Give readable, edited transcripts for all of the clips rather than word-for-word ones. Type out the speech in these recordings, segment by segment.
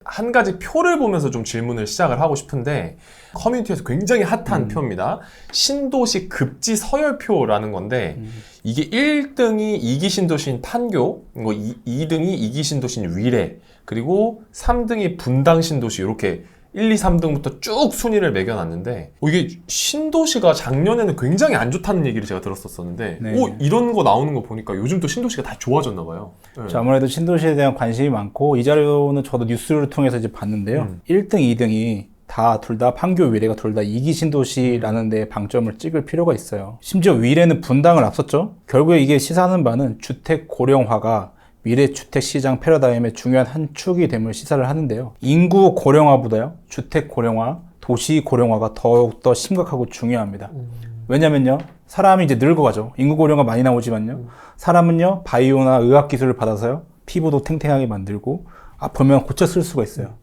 한 가지 표를 보면서 좀 질문을 시작을 하고 싶은데, 커뮤니티에서 굉장히 핫한 표입니다. 신도시 급지 서열표라는 건데, 이게 1등이 이기 신도시인 판교, 2등이 이기 신도시인 위례, 그리고 3등이 분당 신도시, 이렇게 1, 2, 3등부터 쭉 순위를 매겨놨는데, 이게 신도시가 작년에는 굉장히 안 좋다는 얘기를 제가 들었었는데, 네. 이런 거 나오는 거 보니까 요즘 또 신도시가 다 좋아졌나 봐요. 네. 아무래도 신도시에 대한 관심이 많고, 이 자료는 저도 뉴스를 통해서 이제 봤는데요. 1등, 2등이 둘 다 판교, 위례가 둘 다 이기 신도시라는 데 방점을 찍을 필요가 있어요. 심지어 위례는 분당을 앞섰죠. 결국에 이게 시사하는 바는 주택 고령화가 미래 주택시장 패러다임의 중요한 한 축이 됨을 시사를 하는데요. 인구 고령화보다요, 주택 고령화, 도시 고령화가 더욱더 심각하고 중요합니다. 왜냐면요, 사람이 이제 늙어가죠. 인구 고령화 많이 나오지만요, 사람은요, 바이오나 의학 기술을 받아서요, 피부도 탱탱하게 만들고, 아프면 고쳐 쓸 수가 있어요.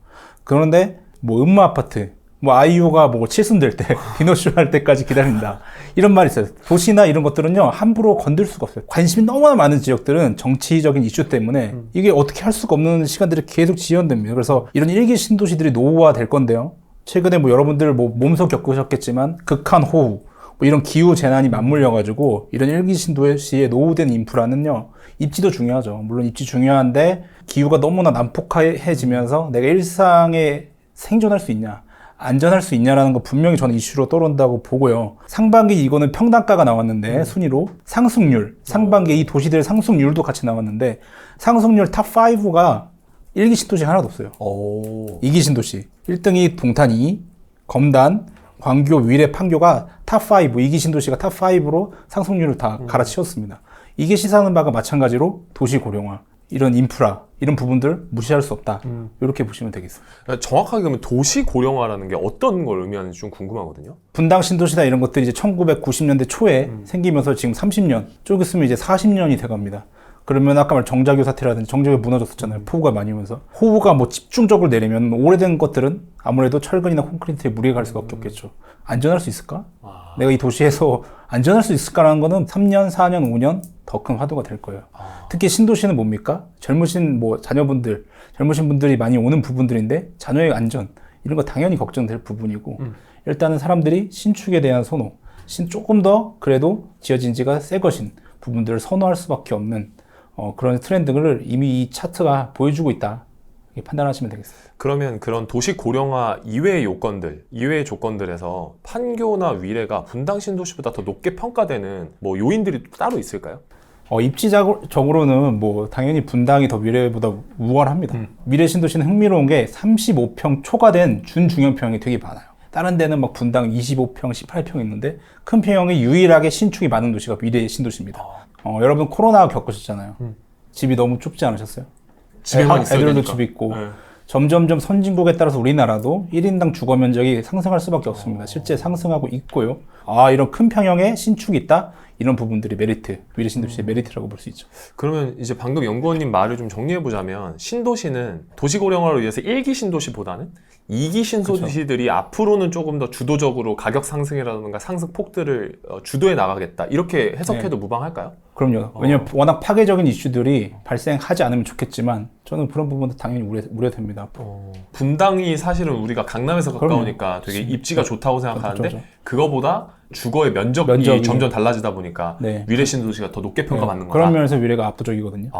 그런데, 음마 아파트, 아이유가 칠순 될 때, 디너쇼 할 때까지 기다린다. 이런 말이 있어요. 도시나 이런 것들은요, 함부로 건들 수가 없어요. 관심이 너무나 많은 지역들은 정치적인 이슈 때문에 이게 어떻게 할 수가 없는 시간들이 계속 지연됩니다. 그래서 이런 일기 신도시들이 노후화 될 건데요. 최근에 여러분들 몸소 겪으셨겠지만, 극한호우, 이런 기후 재난이 맞물려가지고, 이런 일기 신도시에 노후된 인프라는요, 입지도 중요하죠. 물론 입지 중요한데, 기후가 너무나 난폭해지면서 내가 일상에 생존할 수 있냐, 안전할 수 있냐라는 거 분명히 저는 이슈로 떠오른다고 보고요. 상반기 이거는 평단가가 나왔는데, 순위로 상승률, 상반기 이 도시들의 상승률도 같이 나왔는데, 상승률 탑5가 1기 신도시 하나도 없어요. 2기 신도시 1등이 동탄 2, 검단, 광교, 위례, 판교가 탑5, 2기 신도시가 탑5로 상승률을 다 갈아치웠습니다. 이게 시사하는 바가 마찬가지로 도시 고령화, 이런 인프라, 이런 부분들 무시할 수 없다. 이렇게 보시면 되겠습니다. 정확하게 그러면 도시 고령화라는 게 어떤 걸 의미하는지 좀 궁금하거든요. 분당 신도시나 이런 것들이 이제 1990년대 초에 생기면서 지금 30년, 좀 있으면 이제 40년이 돼갑니다. 그러면 아까 말 정자교 사태라든지 정자교 무너졌었잖아요. 폭우가 많이 오면서. 호우가 집중적으로 내리면 오래된 것들은 아무래도 철근이나 콘크리트에 무리가 갈 수밖에 없겠죠. 안전할 수 있을까? 내가 이 도시에서 안전할 수 있을까라는 거는 3년, 4년, 5년 더 큰 화두가 될 거예요. 특히 신도시는 뭡니까? 젊으신 젊으신 분들이 많이 오는 부분들인데, 자녀의 안전, 이런 거 당연히 걱정될 부분이고, 일단은 사람들이 신축에 대한 선호, 조금 더 그래도 지어진 지가 새 것인 부분들을 선호할 수밖에 없는 그런 트렌드를 이미 이 차트가 보여주고 있다. 이렇게 판단하시면 되겠습니다. 그러면 그런 도시 고령화 이외의 요건들, 이외의 조건들에서 판교나 위례가 분당 신도시보다 더 높게 평가되는 요인들이 따로 있을까요? 입지적으로는 당연히 분당이 더 위례보다 우월합니다. 위례 신도시는 흥미로운 게 35평 초과된 준중형평이 되게 많아요. 다른 데는 분당 25평, 18평 있는데, 큰 평형이 유일하게 신축이 많은 도시가 위례 신도시입니다. 여러분 코로나 겪으셨잖아요. 집이 너무 좁지 않으셨어요? 집에만 있어야 애들도 되니까. 집이 있고. 점점점 선진국에 따라서 우리나라도 1인당 주거 면적이 상승할 수밖에 없습니다. 실제 상승하고 있고요. 이런 큰 평형의 신축이 있다? 이런 부분들이 메리트, 위례 신도시의 메리트라고 볼 수 있죠. 그러면 이제 방금 연구원님 말을 좀 정리해보자면, 신도시는 도시 고령화로 위해서 1기 신도시보다는 2기 신도시들이 앞으로는 조금 더 주도적으로 가격 상승이라든가 상승 폭들을 주도해 나가겠다, 이렇게 해석해도 무방할까요? 그럼요. 왜냐면 워낙 파괴적인 이슈들이 발생하지 않으면 좋겠지만, 저는 그런 부분도 당연히 우려됩니다. 분당이 사실은 우리가 강남에서 가까우니까 그럼요. 되게 입지가 좋다고 생각하는데, 그렇죠. 그거보다 주거의 면적이 점점 달라지다 보니까 위례 신도시가 더 높게 평가받는 거다. 그런 면에서 위례가 압도적이거든요.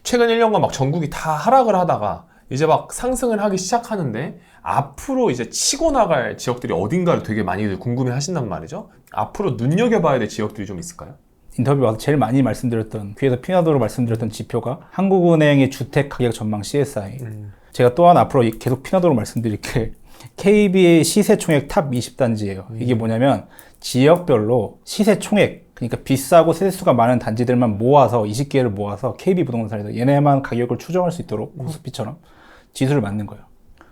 최근 1년간 전국이 다 하락을 하다가 이제 상승을 하기 시작하는데, 앞으로 이제 치고 나갈 지역들이 어딘가를 되게 많이들 궁금해 하신단 말이죠. 앞으로 눈여겨봐야 될 지역들이 좀 있을까요? 인터뷰 와서 제일 많이 말씀드렸던, 귀에서 피나도로 말씀드렸던 지표가 한국은행의 주택 가격 전망 CSI. 제가 또한 앞으로 계속 피나도로 말씀드릴 게, KB의 시세총액 탑 20단지예요. 이게 뭐냐면 지역별로 시세총액, 그러니까 비싸고 세대수가 많은 단지들만 모아서 20개를 모아서 KB 부동산에서 얘네만 가격을 추정할 수 있도록 코스피처럼 지수를 만든 거예요.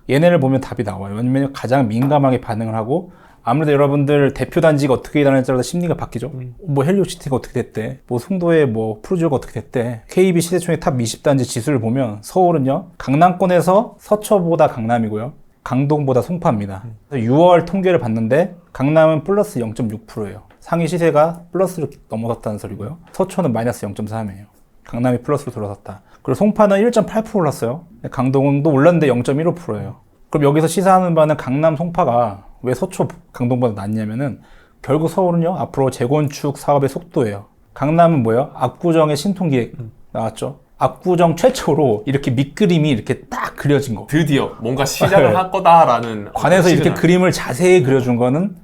얘네를 보면 답이 나와요. 왜냐면 가장 민감하게 반응을 하고, 아무래도 여러분들 대표 단지가 어떻게 일하느냐에 따라서 심리가 바뀌죠. 헬리오시티가 어떻게 됐대, 송도의 푸르지오가 어떻게 됐대. KB 시세총액 탑 20단지 지수를 보면 서울은요, 강남권에서 서초보다 강남이고요, 강동보다 송파입니다. 6월 통계를 봤는데 강남은 플러스 0.6%예요. 상위 시세가 플러스를 넘어섰다는 소리고요. 서초는 마이너스 0.3이에요. 강남이 플러스로 돌아섰다. 그리고 송파는 1.8% 올랐어요. 강동도 올랐는데 0.15%예요. 그럼 여기서 시사하는 바는 강남 송파가 왜 서초 강동보다 낫냐면은 결국 서울은요 앞으로 재건축 사업의 속도예요. 강남은 뭐예요? 압구정의 신통기획 나왔죠. 압구정 최초로 이렇게 밑그림이 이렇게 딱 그려진 거. 드디어 뭔가 시작을 할 거다라는 관에서 이렇게 시그널. 그림을 자세히 그려준 거는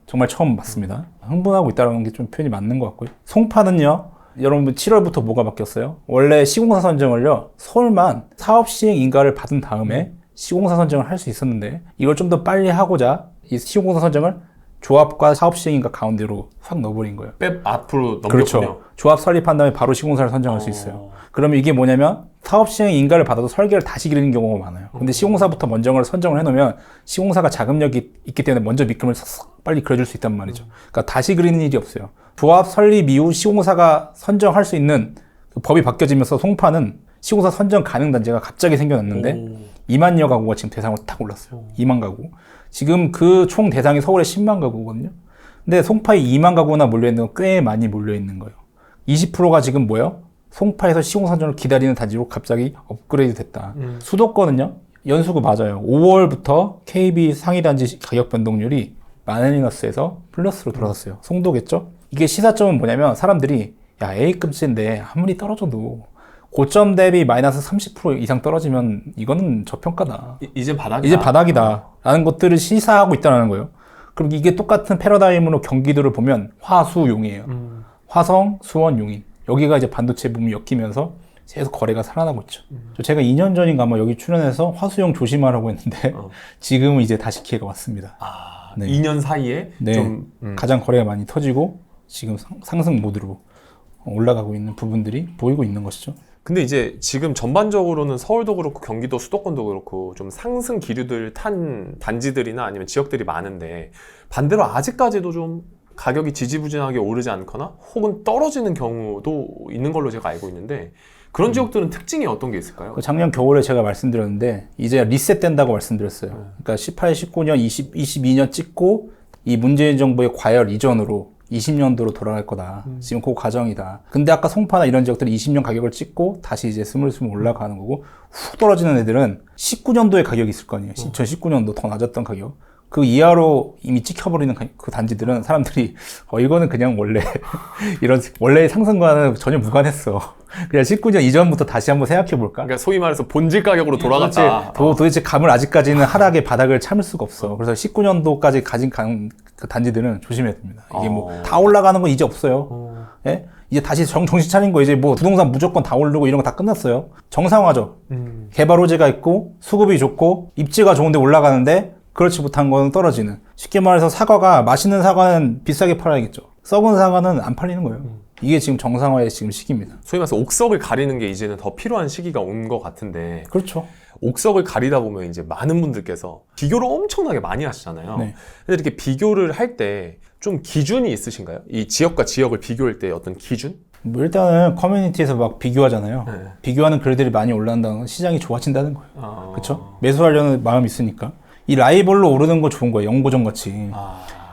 정말 처음 봤습니다. 흥분하고 있다는 게 좀 표현이 맞는 것 같고요. 송파는요, 여러분 7월부터 뭐가 바뀌었어요? 원래 시공사 선정을요, 서울만 사업 시행 인가를 받은 다음에 시공사 선정을 할 수 있었는데 이걸 좀 더 빨리 하고자 이 시공사 선정을 조합과 사업 시행 인가 가운데로 확 넣어버린 거예요. 뺍 앞으로 넘겼군요. 그렇죠. 조합 설립한 다음에 바로 시공사를 선정할 수 있어요. 그러면 이게 뭐냐면 사업 시행 인가를 받아도 설계를 다시 그리는 경우가 많아요. 근데 시공사부터 먼저 선정을 해놓으면 시공사가 자금력이 있기 때문에 먼저 밑그림을 싹 빨리 그려줄 수 있단 말이죠. 그러니까 다시 그리는 일이 없어요. 조합 설립 이후 시공사가 선정할 수 있는 그 법이 바뀌어지면서 송파는 시공사 선정 가능 단지가 갑자기 생겨났는데 2만여 가구가 지금 대상으로 딱 올랐어요. 2만 가구. 지금 그 총 대상이 서울에 10만 가구거든요. 근데 송파에 2만 가구나 몰려있는 건 꽤 많이 몰려있는 거예요. 20%가 지금 뭐예요? 송파에서 시공선정을 기다리는 단지로 갑자기 업그레이드 됐다. 수도권은요? 연수구 맞아요. 5월부터 KB 상위단지 가격 변동률이 마이너스에서 플러스로 돌아섰어요. 송도겠죠? 이게 시사점은 뭐냐면 사람들이 야 A급지인데 아무리 떨어져도 고점 대비 마이너스 30% 이상 떨어지면 이거는 저평가다. 이제 바닥이다. 이제 바닥이다. 라는 것들을 시사하고 있다는 거예요. 그럼 이게 똑같은 패러다임으로 경기도를 보면 화수용이에요. 화성, 수원, 용인. 여기가 이제 반도체 붐이 엮이면서 계속 거래가 살아나고 있죠. 제가 2년 전인가 뭐 여기 출연해서 화수용 조심하라고 했는데 지금은 이제 다시 기회가 왔습니다. 네. 2년 사이에 네. 좀 가장 거래가 많이 터지고 지금 상승 모드로 올라가고 있는 부분들이 보이고 있는 것이죠. 근데 이제 지금 전반적으로는 서울도 그렇고 경기도 수도권도 그렇고 좀 상승 기류들 탄 단지들이나 아니면 지역들이 많은데 반대로 아직까지도 좀 가격이 지지부진하게 오르지 않거나 혹은 떨어지는 경우도 있는 걸로 제가 알고 있는데 그런 지역들은 특징이 어떤 게 있을까요? 작년 겨울에 제가 말씀드렸는데 이제 리셋된다고 말씀드렸어요. 그러니까 18, 19년, 20, 22년 찍고 이 문재인 정부의 과열 이전으로 20년도로 돌아갈 거다. 지금 그 과정이다. 근데 아까 송파나 이런 지역들이 20년 가격을 찍고 다시 이제 스물스물 올라가는 거고 훅 떨어지는 애들은 19년도의 가격이 있을 거 아니에요. 2019년도 더 낮았던 가격. 그 이하로 이미 찍혀버리는 그 단지들은 사람들이 이거는 그냥 원래 이런 원래의 상승과는 전혀 무관했어. 그냥 19년 이전부터 다시 한번 생각해 볼까? 그러니까 소위 말해서 본질 가격으로 돌아갔다. 도대체 감을 아직까지는 하락의 바닥을 참을 수가 없어. 그래서 19년도까지 가진 그 단지들은 조심해야 됩니다. 이게 뭐 다 올라가는 건 이제 없어요. 예? 이제 다시 정신 차린 거 이제 뭐 부동산 무조건 다 오르고 이런 거 다 끝났어요. 정상화죠. 개발 호재가 있고 수급이 좋고 입지가 좋은데 올라가는데 그렇지 못한 거는 떨어지는. 쉽게 말해서 사과가 맛있는 사과는 비싸게 팔아야겠죠. 썩은 사과는 안 팔리는 거예요. 이게 지금 정상화의 지금 시기입니다. 소위 말해서 옥석을 가리는 게 이제는 더 필요한 시기가 온 것 같은데 그렇죠. 옥석을 가리다 보면 이제 많은 분들께서 비교를 엄청나게 많이 하시잖아요. 네. 근데 이렇게 비교를 할 때 좀 기준이 있으신가요? 이 지역과 지역을 비교할 때 어떤 기준? 뭐 일단은 커뮤니티에서 막 비교하잖아요. 네. 비교하는 글들이 많이 올라온다는 건 시장이 좋아진다는 거예요. 그렇죠? 매수하려는 마음이 있으니까. 이 라이벌로 오르는 거 좋은 거예요. 연고정 같이.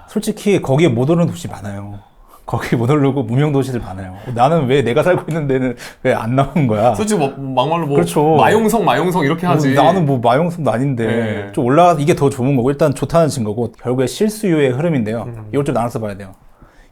솔직히 거기에 못 오르는 도시 많아요. 거기에 못 오르고 무명 도시들 많아요. 나는 왜 내가 살고 있는 데는 왜 안 나오는 거야? 솔직히 뭐 막말로 뭐 그렇죠. 마용성 이렇게 하지. 나는 뭐 마용성도 아닌데 네. 좀 올라가 이게 더 좋은 거고 일단 좋다는 증거고 결국에 실수요의 흐름인데요. 이걸 좀 나눠서 봐야 돼요.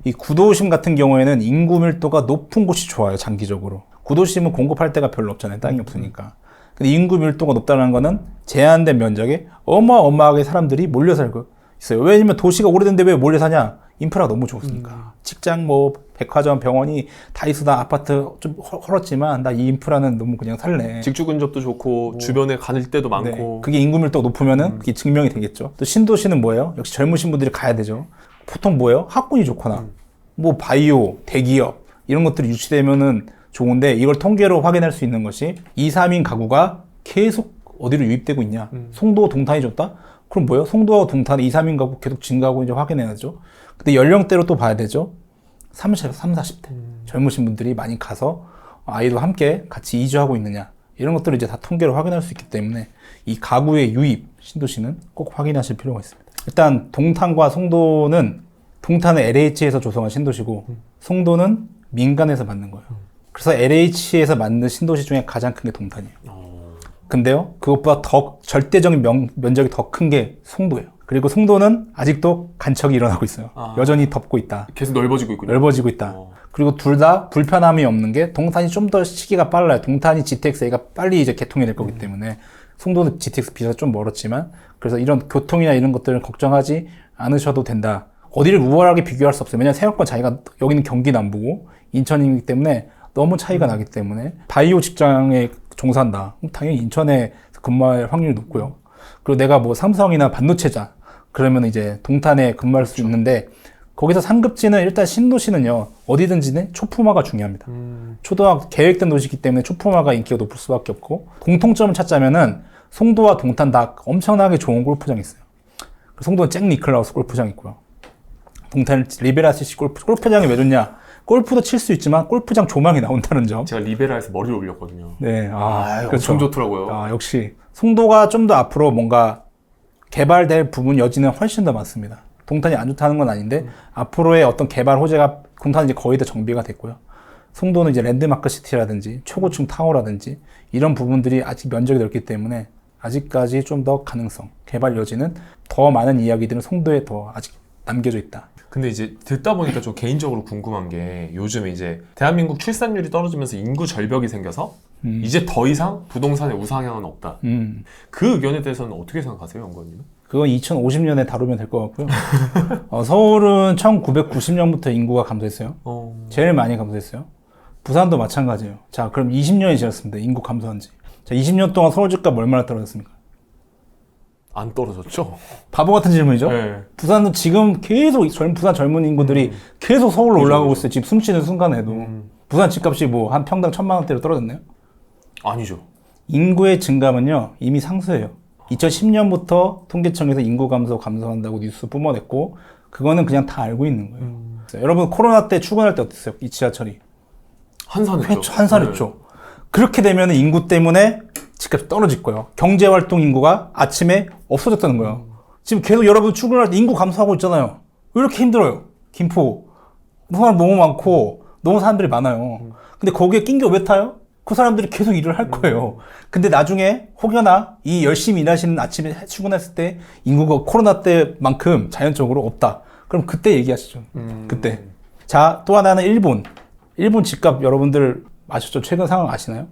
이 구도심 같은 경우에는 인구 밀도가 높은 곳이 좋아요. 장기적으로. 구도심은 공급할 데가 별로 없잖아요. 땅이 없으니까. 근데 인구 밀도가 높다는 거는 제한된 면적에 어마어마하게 사람들이 몰려 살고 있어요. 왜냐면 도시가 오래된데 왜 몰려 사냐? 인프라가 너무 좋으니까. 직장, 뭐, 백화점, 병원이 다 있어. 나 아파트 좀 헐었지만, 나 이 인프라는 너무 그냥 살래. 직주 근접도 좋고, 주변에 가는 데도 많고. 네. 그게 인구 밀도가 높으면은 그게 증명이 되겠죠. 또 신도시는 뭐예요? 역시 젊으신 분들이 가야 되죠. 보통 뭐예요? 학군이 좋거나, 뭐, 바이오, 대기업, 이런 것들이 유치되면은 좋은데, 이걸 통계로 확인할 수 있는 것이 2, 3인 가구가 계속 어디로 유입되고 있냐. 송도, 동탄이 좋다? 그럼 뭐예요? 송도와 동탄 2, 3인 가구 계속 증가하고 이제 확인해야죠. 근데 연령대로 또 봐야 되죠. 30, 40대. 젊으신 분들이 많이 가서 아이도 함께 같이 이주하고 있느냐. 이런 것들을 이제 다 통계로 확인할 수 있기 때문에 이 가구의 유입, 신도시는 꼭 확인하실 필요가 있습니다. 일단 동탄과 송도는 동탄은 LH에서 조성한 신도시고 송도는 민간에서 받는 거예요. 그래서 LH에서 만든 신도시 중에 가장 큰 게 동탄이에요. 근데요, 그것보다 더 절대적인 면적이 더 큰 게 송도예요. 그리고 송도는 아직도 간척이 일어나고 있어요. 여전히 덮고 있다. 계속 넓어지고 있군요. 넓어지고 있다. 그리고 둘 다 불편함이 없는 게 동탄이 좀 더 시기가 빨라요. 동탄이 GTX-A가 빨리 이제 개통이 될 거기 때문에 송도는 GTX 비서가 좀 멀었지만 그래서 이런 교통이나 이런 것들을 걱정하지 않으셔도 된다. 어디를 우월하게 비교할 수 없어요. 왜냐하면 생활권 자기가 여기는 경기 남부고 인천이기 때문에 너무 차이가 나기 때문에 바이오 직장에 종사한다. 당연히 인천에 근무할 확률이 높고요. 그리고 내가 뭐 삼성이나 반도체자 그러면 이제 동탄에 근무할 수 있는데 거기서 상급지는 일단 신도시는요 어디든지는 초품화가 중요합니다. 초도화 계획된 도시이기 때문에 초품화가 인기가 높을 수밖에 없고 공통점을 찾자면은 송도와 동탄 다 엄청나게 좋은 골프장이 있어요. 송도는 잭 니클라우스 골프장 있고요. 동탄은 리베라시시 골프장이 왜 좋냐? 골프도 칠 수 있지만 골프장 조망이 나온다는 점. 제가 리베라에서 머리를 올렸거든요. 네, 그렇죠. 엄청 좋더라고요. 역시 송도가 좀 더 앞으로 뭔가 개발될 부분 여지는 훨씬 더 많습니다. 동탄이 안 좋다는 건 아닌데 앞으로의 어떤 개발 호재가 동탄은 이제 거의 다 정비가 됐고요. 송도는 이제 랜드마크 시티라든지 초고층 타워라든지 이런 부분들이 아직 면적이 넓기 때문에 아직까지 좀 더 가능성, 개발 여지는 더 많은 이야기들은 송도에 더 아직 남겨져 있다. 근데 이제 듣다 보니까 좀 개인적으로 궁금한 게 요즘 이제 대한민국 출산율이 떨어지면서 인구 절벽이 생겨서 이제 더 이상 부동산의 우상향은 없다. 그 의견에 대해서는 어떻게 생각하세요, 연구원님은? 그건 2050년에 다루면 될 것 같고요. 서울은 1990년부터 인구가 감소했어요. 제일 많이 감소했어요. 부산도 마찬가지예요. 자, 그럼 20년이 지났습니다. 인구 감소한 지. 자, 20년 동안 서울 집값 얼마나 떨어졌습니까? 안 떨어졌죠? 바보 같은 질문이죠? 네. 부산은 지금 계속 부산 젊은 인구들이 계속 서울로 올라가고 있어요. 지금 숨쉬는 순간에도. 부산 집값이 뭐 한 평당 1,000만 원대로 떨어졌나요? 아니죠. 인구의 증감은요, 이미 상수예요. 2010년부터 통계청에서 인구 감소한다고 뉴스 뿜어냈고, 그거는 그냥 다 알고 있는 거예요. 여러분, 코로나 때 출근할 때 어땠어요? 이 지하철이. 한산했죠. 한산했죠. 네. 그렇게 되면 인구 때문에 집값이 떨어질 거예요. 경제활동 인구가 아침에 없어졌다는 거예요. 지금 계속 여러분 출근할 때 인구 감소하고 있잖아요. 왜 이렇게 힘들어요? 김포. 사람 너무 많고, 너무 사람들이 많아요. 근데 거기에 낀 게 왜 타요? 그 사람들이 계속 일을 할 거예요. 근데 나중에 혹여나 이 열심히 일하시는 아침에 출근했을 때 인구가 코로나 때만큼 자연적으로 없다. 그럼 그때 얘기하시죠. 그때. 자, 또 하나는 일본. 일본 집값 여러분들 아셨죠? 최근 상황 아시나요?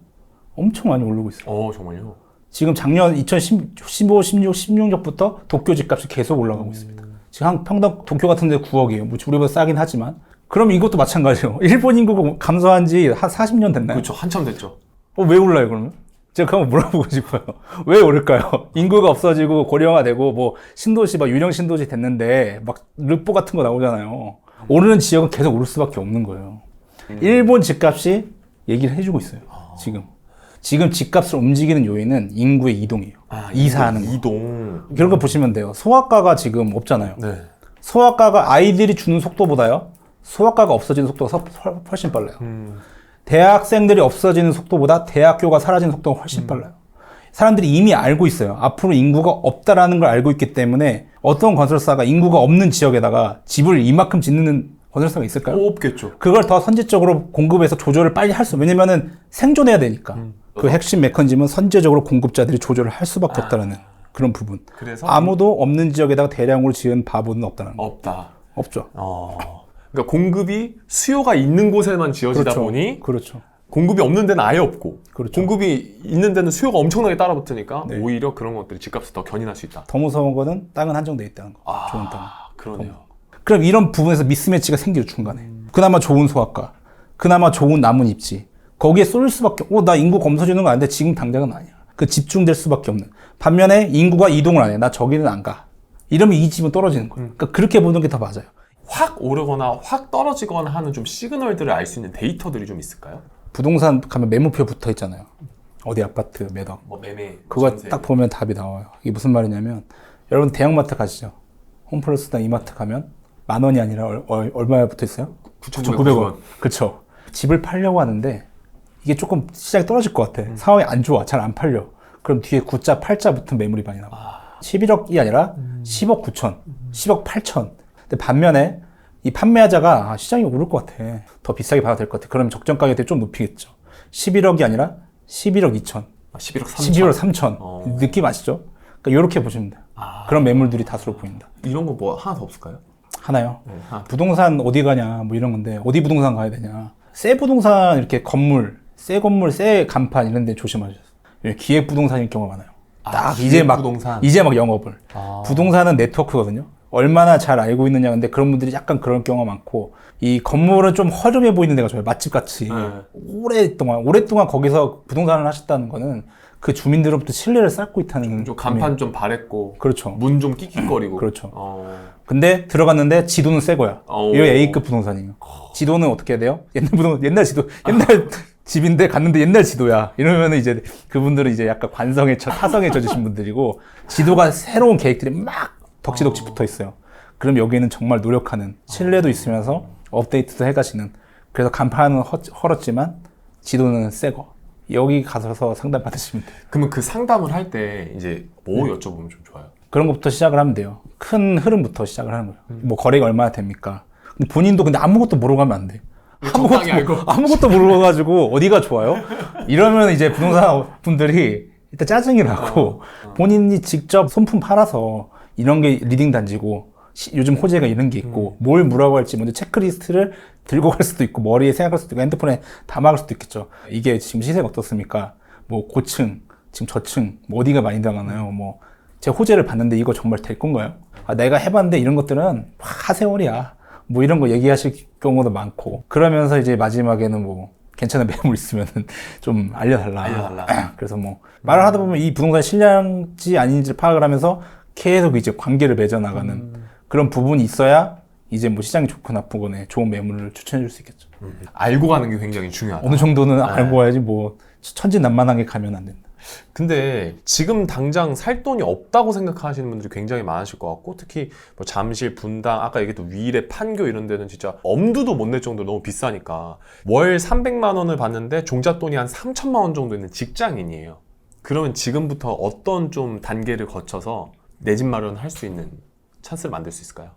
엄청 많이 오르고 있어요. 정말요? 지금 작년 2015, 16, 16년부터 도쿄 집값이 계속 올라가고 있습니다. 지금 한 평당 도쿄 같은 데 9억이에요. 뭐 우리보다 싸긴 하지만. 그럼 이것도 마찬가지예요. 일본 인구가 감소한 지 한 40년 됐나요? 그렇죠. 한참 됐죠. 왜 올라요, 그러면? 제가 그거 물어보고 싶어요. 왜 오를까요? 인구가 없어지고 고령화되고 뭐 신도시 막 유령 신도시 됐는데 막 르뽀 같은 거 나오잖아요. 오르는 지역은 계속 오를 수밖에 없는 거예요. 일본 집값이 얘기를 해주고 있어요. 지금 집값을 움직이는 요인은 인구의 이동이에요. 이사하는 거. 이동. 그런 거 보시면 돼요. 소아과가 지금 없잖아요. 네. 소아과가 아이들이 주는 속도보다요. 소아과가 없어지는 속도가 훨씬 빨라요. 대학생들이 없어지는 속도보다 대학교가 사라지는 속도가 훨씬 빨라요. 사람들이 이미 알고 있어요. 앞으로 인구가 없다라는 걸 알고 있기 때문에 어떤 건설사가 인구가 없는 지역에다가 집을 이만큼 짓는 건설사가 있을까요? 없겠죠. 그걸 더 선제적으로 공급해서 조절을 빨리 할 수, 왜냐면은 생존해야 되니까. 그 핵심 메커니즘은 선제적으로 공급자들이 조절을 할 수밖에 없다라는 그런 부분. 그래서 아무도 없는 지역에다가 대량으로 지은 바보는 없다는 거. 없다. 없죠. 그러니까 공급이 수요가 있는 곳에만 지어지다 보니 그렇죠. 공급이 없는 데는 아예 없고 그렇죠. 공급이 있는 데는 수요가 엄청나게 따라붙으니까 네. 오히려 그런 것들이 집값을 더 견인할 수 있다. 더 무서운 거는 땅은 한정돼 있다는 거. 좋은 땅. 그러네요. 그럼 이런 부분에서 미스매치가 생기죠, 중간에. 그나마 좋은 소아과, 그나마 좋은 나뭇잎지. 거기에 쏠릴 수밖에, 나 인구 검소지는 거 아닌데 지금 당장은 아니야. 그 집중될 수밖에 없는. 반면에 인구가 이동을 안 해. 나 저기는 안 가. 이러면 이 집은 떨어지는 거예요. 그러니까 그렇게 보는 게 더 맞아요. 확 오르거나 확 떨어지거나 하는 좀 시그널들을 알 수 있는 데이터들이 좀 있을까요? 부동산 가면 매물표 붙어 있잖아요. 어디 아파트 매덕. 뭐 매매, 그거 전세. 딱 보면 답이 나와요. 이게 무슨 말이냐면, 여러분 대형마트 가시죠. 홈플러스나 이마트 가면 10,000원이 아니라 얼마에 붙어 있어요? 9,900원. 그렇죠. 집을 팔려고 하는데 이게 조금 시장이 떨어질 것 같아. 상황이 안 좋아. 잘 안 팔려. 그럼 뒤에 9자, 8자 붙은 매물이 많이 나와. 11억이 아니라 10억 9천, 10억 8천. 근데 반면에 이 판매하자가 시장이 오를 것 같아. 더 비싸게 받아도 될 것 같아. 그러면 적정 가격대 좀 높이겠죠. 11억이 아니라 11억 2천. 11억 3천. 11억 3천. 느낌 아시죠? 그러니까 이렇게 보시면 돼요. 그런 매물들이 다수로 보인다. 이런 거 뭐 하나 더 없을까요? 하나요? 네. 부동산 어디 가냐 뭐 이런 건데 어디 부동산 가야 되냐. 새 부동산 이렇게 건물, 새 건물, 새 간판 이런 데 조심하셔야 돼요. 기획 부동산일 경우가 많아요. 딱 이제 막 부동산. 이제 막 영업을. 부동산은 네트워크거든요. 얼마나 잘 알고 있느냐. 근데 그런 분들이 약간 그런 경우가 많고 이 건물은 좀 허름해 보이는 데가 좋아요. 맛집 같이. 오랫동안 거기서 부동산을 하셨다는 거는 그 주민들로부터 신뢰를 쌓고 있다는. 좀 간판 좀 바랬고. 그렇죠. 문 좀 끽끽거리고. 그렇죠. 근데 들어갔는데 지도는 새 거야. 이거 A급 부동산이에요. 지도는 어떻게 해야 돼요? 옛날 지도, 옛날 집인데 갔는데 옛날 지도야. 이러면은 이제 그분들은 이제 약간 타성에 젖으신 분들이고 지도가 새로운 계획들이 막 덕지덕지 붙어 있어요. 그럼 여기는 정말 노력하는, 신뢰도 있으면서 업데이트도 해가시는. 그래서 간판은 헐었지만 지도는 새 거. 여기 가서 상담 받으시면 돼요. 그러면 그 상담을 할 때 이제 뭐 여쭤보면 좀 좋아요? 그런 것부터 시작을 하면 돼요. 큰 흐름부터 시작을 하는 거예요. 뭐 거래가 얼마나 됩니까? 근데 본인도 근데 아무것도 모르고 가면 안 돼. 아무것도 모르고 가지고 어디가 좋아요? 이러면 이제 부동산 분들이 일단 짜증이 나고 본인이 직접 손품 팔아서 이런 게 리딩 단지고 요즘 호재가 이런 게 있고 뭘 물어보고 할지 먼저 체크리스트를 들고 갈 수도 있고 머리에 생각할 수도 있고 핸드폰에 담아갈 수도 있겠죠. 이게 지금 시세가 어떻습니까? 뭐 고층, 지금 저층, 뭐 어디가 많이 나가나요? 뭐 제 호재를 봤는데 이거 정말 될 건가요? 내가 해봤는데 이런 것들은 하세월이야. 뭐 이런 거 얘기하실 경우도 많고 그러면서 이제 마지막에는 뭐 괜찮은 매물 있으면은 좀 알려달라. 그래서 뭐 말을 하다 보면 이 부동산 실량지 아닌지를 파악을 하면서 계속 이제 관계를 맺어나가는 그런 부분이 있어야 이제 뭐 시장이 좋고 나쁘거나 좋은 매물을 추천해 줄 수 있겠죠. 알고 가는 게 굉장히 중요하다. 어느 정도는 알고 와야지 뭐 천진난만하게 가면 안 된다. 근데 지금 당장 살 돈이 없다고 생각하시는 분들이 굉장히 많으실 것 같고 특히 뭐 잠실, 분당, 아까 얘기했던 위례, 판교 이런 데는 진짜 엄두도 못 낼 정도로 너무 비싸니까 월 300만 원을 받는데 종잣돈이 한 3천만 원 정도 있는 직장인이에요. 그러면 지금부터 어떤 좀 단계를 거쳐서 내 집 마련을 할 수 있는 찬스를 만들 수 있을까요?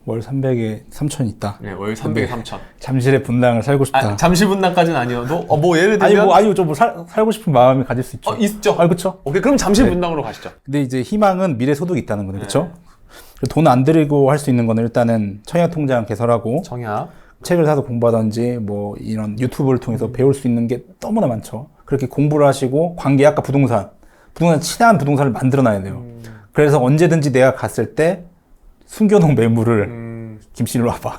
월 300에 3천 있다. 네, 월 300에 3천. 잠실의 분당을 살고 싶다. 잠실 분당까지는 아니어도 뭐 예를 들면 아니 좀 살고 싶은 마음이 가질 수 있죠. 있죠. 그렇죠. 오케이, 그럼 잠실 분당으로 가시죠. 근데 이제 희망은 미래 소득이 있다는 거네, 그렇죠? 돈 안 들이고 할 수 있는 거는 일단은 청약 통장 개설하고 청약. 책을 사서 공부하든지 뭐 이런 유튜브를 통해서 배울 수 있는 게 너무나 많죠. 그렇게 공부를 하시고 관계 아까 부동산 친한 부동산을 만들어놔야 돼요. 그래서 언제든지 내가 갔을 때 숨겨놓은 매물을 김씨로 와봐.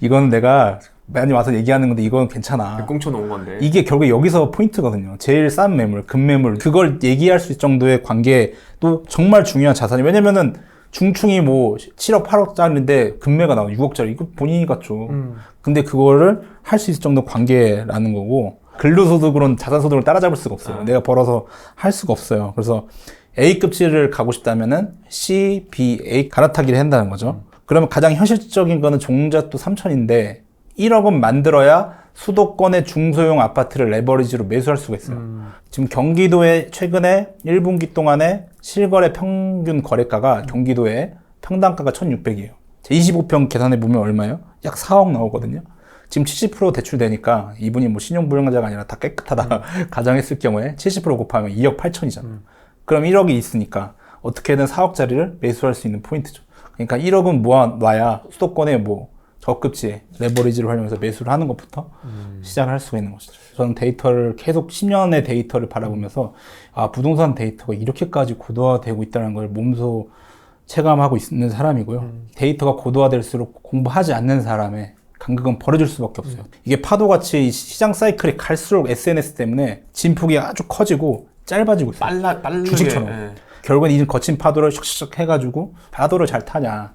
이거는 내가 많이 와서 얘기하는 건데 이건 괜찮아. 꽁쳐놓은 건데. 이게 결국에 여기서 포인트거든요. 제일 싼 매물, 금매물. 그걸 얘기할 수 있을 정도의 관계도 정말 중요한 자산이. 왜냐면은 중충이 뭐 7억, 8억짜리인데 금매가 나와 6억짜리. 이거 본인이 갖죠. 근데 그거를 할 수 있을 정도 관계라는 거고 근로소득으로는 자산소득을 따라잡을 수가 없어요. 내가 벌어서 할 수가 없어요. 그래서 A급지를 가고 싶다면은 C, B, A 갈아타기를 한다는 거죠. 그러면 가장 현실적인 거는 종잣도 3천인데 1억은 만들어야 수도권의 중소형 아파트를 레버리지로 매수할 수가 있어요. 지금 경기도에 최근에 1분기 동안에 실거래 평균 거래가가 경기도에 평당가가 1,600이에요. 25평 계산해 보면 얼마예요? 약 4억 나오거든요. 지금 70% 대출되니까 이분이 뭐 신용불량자가 아니라 다 깨끗하다 가정했을 경우에 70% 곱하면 2억 8천이잖아요. 그럼 1억이 있으니까 어떻게든 4억짜리를 매수할 수 있는 포인트죠. 그러니까 1억은 모아놔야 수도권에 뭐 저급지에 레버리지를 활용해서 매수를 하는 것부터 시작을 할 수가 있는 것이죠. 저는 데이터를 계속 10년의 데이터를 바라보면서 부동산 데이터가 이렇게까지 고도화되고 있다는 걸 몸소 체감하고 있는 사람이고요. 데이터가 고도화될수록 공부하지 않는 사람의 간극은 벌어질 수밖에 없어요. 이게 파도같이 시장 사이클이 갈수록 SNS 때문에 진폭이 아주 커지고 짧아지고 있어요. 빠르게. 주식처럼. 결국엔 이 거친 파도를 슉슉 해가지고 파도를 잘 타냐.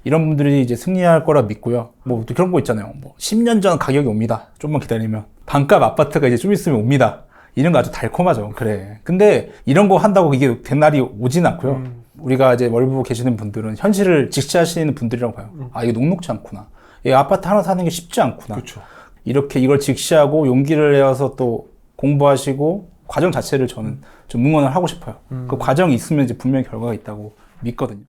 이런 분들이 이제 승리할 거라 믿고요. 뭐 그런 거 있잖아요. 뭐 10년 전 가격이 옵니다. 좀만 기다리면. 반값 아파트가 이제 좀 있으면 옵니다. 이런 거 아주 달콤하죠. 그래. 근데 이런 거 한다고 이게 된 날이 오진 않고요. 우리가 이제 월부 계시는 분들은 현실을 직시하시는 분들이라고 봐요. 이게 녹록지 않구나. 이 아파트 하나 사는 게 쉽지 않구나. 그렇죠. 이렇게 이걸 직시하고 용기를 내어서 또 공부하시고 과정 자체를 저는 좀 응원을 하고 싶어요. 그 과정이 있으면 이제 분명히 결과가 있다고 믿거든요.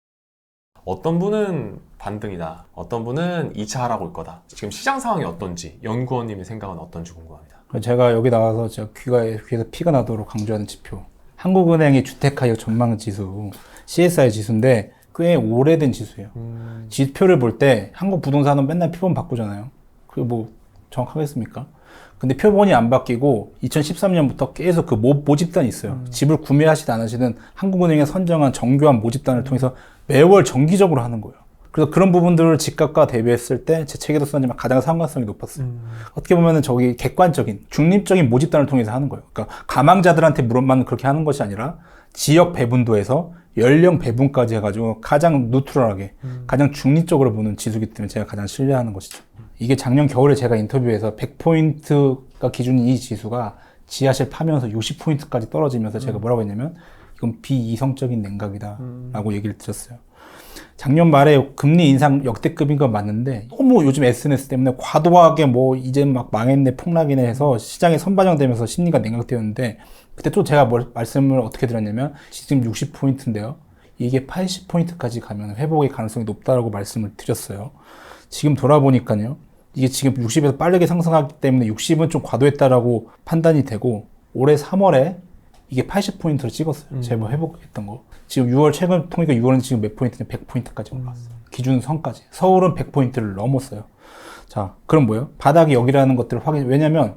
어떤 분은 반등이다. 어떤 분은 2차 하락올 거다. 지금 시장 상황이 어떤지 연구원님의 생각은 어떤지 궁금합니다. 제가 여기 나와서 제가 귀에서 피가 나도록 강조하는 지표. 한국은행의 주택가격 전망지수, CSI 지수인데 꽤 오래된 지수예요. 지표를 볼 때 한국 부동산은 맨날 표본 바꾸잖아요. 그게 뭐 정확하겠습니까? 근데 표본이 안 바뀌고 2013년부터 계속 그 모집단이 있어요. 집을 구매하시든 안 하시든 한국은행에 선정한 정교한 모집단을 통해서 매월 정기적으로 하는 거예요. 그래서 그런 부분들을 집값과 대비했을 때 제 책에도 썼지만 가장 상관성이 높았어요. 어떻게 보면은 저기 객관적인, 중립적인 모집단을 통해서 하는 거예요. 그러니까 가망자들한테 물어만 그렇게 하는 것이 아니라 지역 배분도에서 연령 배분까지 해가지고 가장 뉴트럴하게, 가장 중립적으로 보는 지수기 때문에 제가 가장 신뢰하는 것이죠. 이게 작년 겨울에 제가 인터뷰에서 100포인트가 기준인 이 지수가 지하실 파면서 60포인트까지 떨어지면서 제가 뭐라고 했냐면 이건 비이성적인 냉각이다 라고 얘기를 드렸어요. 작년 말에 금리 인상 역대급인 건 맞는데 너무 요즘 SNS 때문에 과도하게 뭐 이제 막 망했네 폭락이네 해서 시장에 선반영되면서 심리가 냉각되었는데 그때 또 제가 말씀을 어떻게 드렸냐면 지금 60포인트인데요. 이게 80포인트까지 가면 회복의 가능성이 높다라고 말씀을 드렸어요. 지금 돌아보니까요. 이게 지금 60에서 빠르게 상승하기 때문에 60은 좀 과도했다라고 판단이 되고 올해 3월에 이게 80포인트를 찍었어요. 제가 회복했던 거. 지금 6월 최근 통계가 6월은 지금 몇 포인트냐? 100포인트까지 올라왔어요. 기준 선까지. 서울은 100포인트를 넘었어요. 자, 그럼 뭐예요? 바닥이 여기라는 것들을 확인. 왜냐면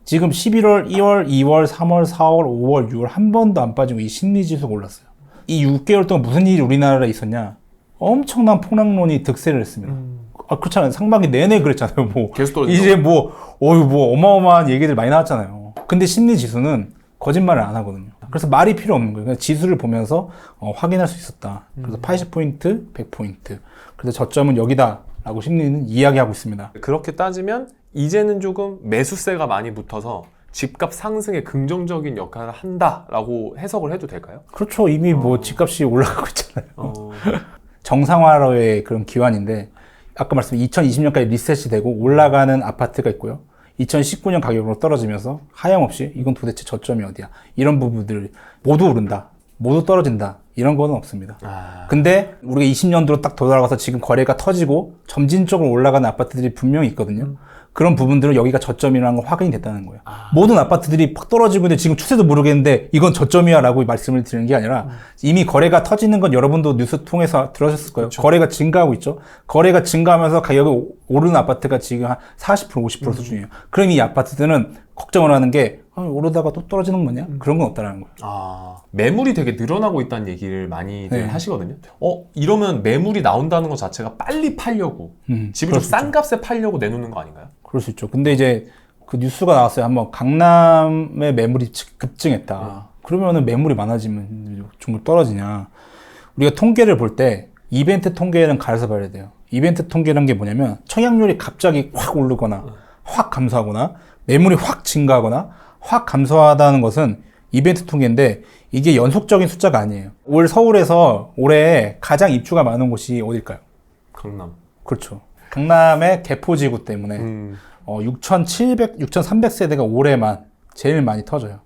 지금 11월, 2월, 2월, 3월, 4월, 5월, 6월 한 번도 안 빠지고 이 심리지수가 올랐어요. 이 6개월 동안 무슨 일이 우리나라에 있었냐? 엄청난 폭락론이 득세를 했습니다. 그렇잖아요. 상반기 내내 그랬잖아요. 뭐 계속 떨어지죠. 이제 뭐 어마어마한 얘기들 많이 나왔잖아요. 근데 심리지수는 거짓말을 안 하거든요. 그래서 말이 필요 없는 거예요. 그냥 지수를 보면서 확인할 수 있었다. 그래서 80포인트, 100포인트. 그래서 저점은 여기다라고 심리는 이야기하고 있습니다. 그렇게 따지면 이제는 조금 매수세가 많이 붙어서 집값 상승에 긍정적인 역할을 한다라고 해석을 해도 될까요? 그렇죠. 이미 뭐 집값이 올라가고 있잖아요. 정상화로의 그런 기환인데 아까 말씀드린 2020년까지 리셋이 되고 올라가는 아파트가 있고요. 2019년 가격으로 떨어지면서 하염없이 이건 도대체 저점이 어디야? 이런 부분들 모두 오른다. 모두 떨어진다. 이런 거는 없습니다. 근데 우리가 20년도로 딱 돌아가서 지금 거래가 터지고 점진적으로 올라가는 아파트들이 분명히 있거든요. 그런 부분들은 여기가 저점이라는 걸 확인이 됐다는 거예요. 모든 아파트들이 팍 떨어지고 있는데 지금 추세도 모르겠는데 이건 저점이야 라고 말씀을 드리는 게 아니라 이미 거래가 터지는 건 여러분도 뉴스 통해서 들으셨을 거예요. 그렇죠. 거래가 증가하고 있죠. 거래가 증가하면서 가격이 오르는 아파트가 지금 한 40%, 50% 수준이에요. 그럼 이 아파트들은 걱정을 하는 게 오르다가 또 떨어지는 거냐? 그런 건 없다는 거예요. 매물이 되게 늘어나고 있다는 얘기를 많이들 하시거든요. 이러면 매물이 나온다는 것 자체가 빨리 팔려고 집을 좀 싼 값에 팔려고 내놓는 거 아닌가요? 그럴 수 있죠. 근데 이제 그 뉴스가 나왔어요. 한번 강남의 매물이 급증했다. 그러면은 매물이 많아지면 좀 떨어지냐. 우리가 통계를 볼 때 이벤트 통계는 가려서 봐야 돼요. 이벤트 통계라는 게 뭐냐면 청약률이 갑자기 확 오르거나 확 감소하거나 매물이 확 증가하거나 확 감소하다는 것은 이벤트 통계인데 이게 연속적인 숫자가 아니에요. 올 서울에서 올해 가장 입주가 많은 곳이 어딜까요? 강남. 그렇죠. 강남의 개포지구 때문에 6,300세대가 올해만 제일 많이 터져요.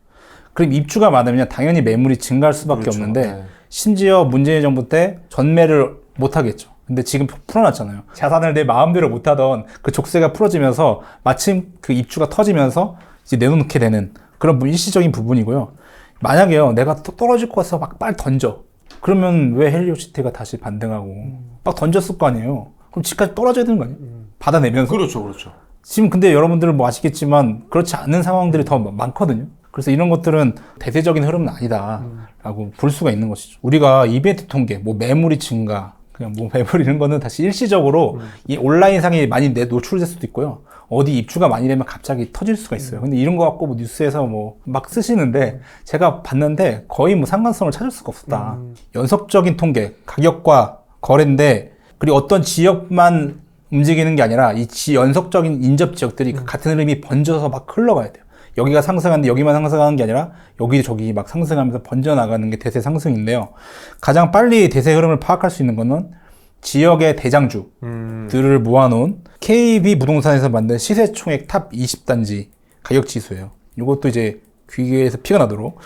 그럼 입주가 많으면 당연히 매물이 증가할 수밖에 그렇죠. 없는데 심지어 문재인 정부 때 전매를 못 하겠죠. 근데 지금 풀어놨잖아요. 자산을 내 마음대로 못하던 그 족쇄가 풀어지면서 마침 그 입주가 터지면서 이제 내놓게 되는 그런 일시적인 부분이고요. 만약에요, 내가 또 떨어질 것 같아서 막 빨리 던져. 그러면 왜 헬리오시티가 다시 반등하고 막 던졌을 거 아니에요. 그럼 집까지 떨어져야 되는 거 아니에요? 받아내면서. 그렇죠. 지금 근데 여러분들은 뭐 아시겠지만 그렇지 않은 상황들이 더 많거든요. 그래서 이런 것들은 대세적인 흐름은 아니다라고 볼 수가 있는 것이죠. 우리가 이벤트 통계, 뭐 매물이 증가, 그냥 뭐 매물 이런 거는 다시 일시적으로 이 온라인상에 많이 노출될 수도 있고요. 어디 입주가 많이 되면 갑자기 터질 수가 있어요. 근데 이런 거 갖고 뭐 뉴스에서 뭐 막 쓰시는데 제가 봤는데 거의 뭐 상관성을 찾을 수가 없었다. 연속적인 통계, 가격과 거래인데 그리고 어떤 지역만 움직이는 게 아니라 이 연속적인 인접 지역들이 같은 흐름이 번져서 막 흘러가야 돼요. 여기가 상승하는데 여기만 상승하는 게 아니라 여기 저기 막 상승하면서 번져나가는 게 대세 상승인데요. 가장 빨리 대세 흐름을 파악할 수 있는 거는 지역의 대장주들을 모아놓은 KB 부동산에서 만든 시세총액 탑 20단지 가격 지수예요. 이것도 이제 귀에서 피가 나도록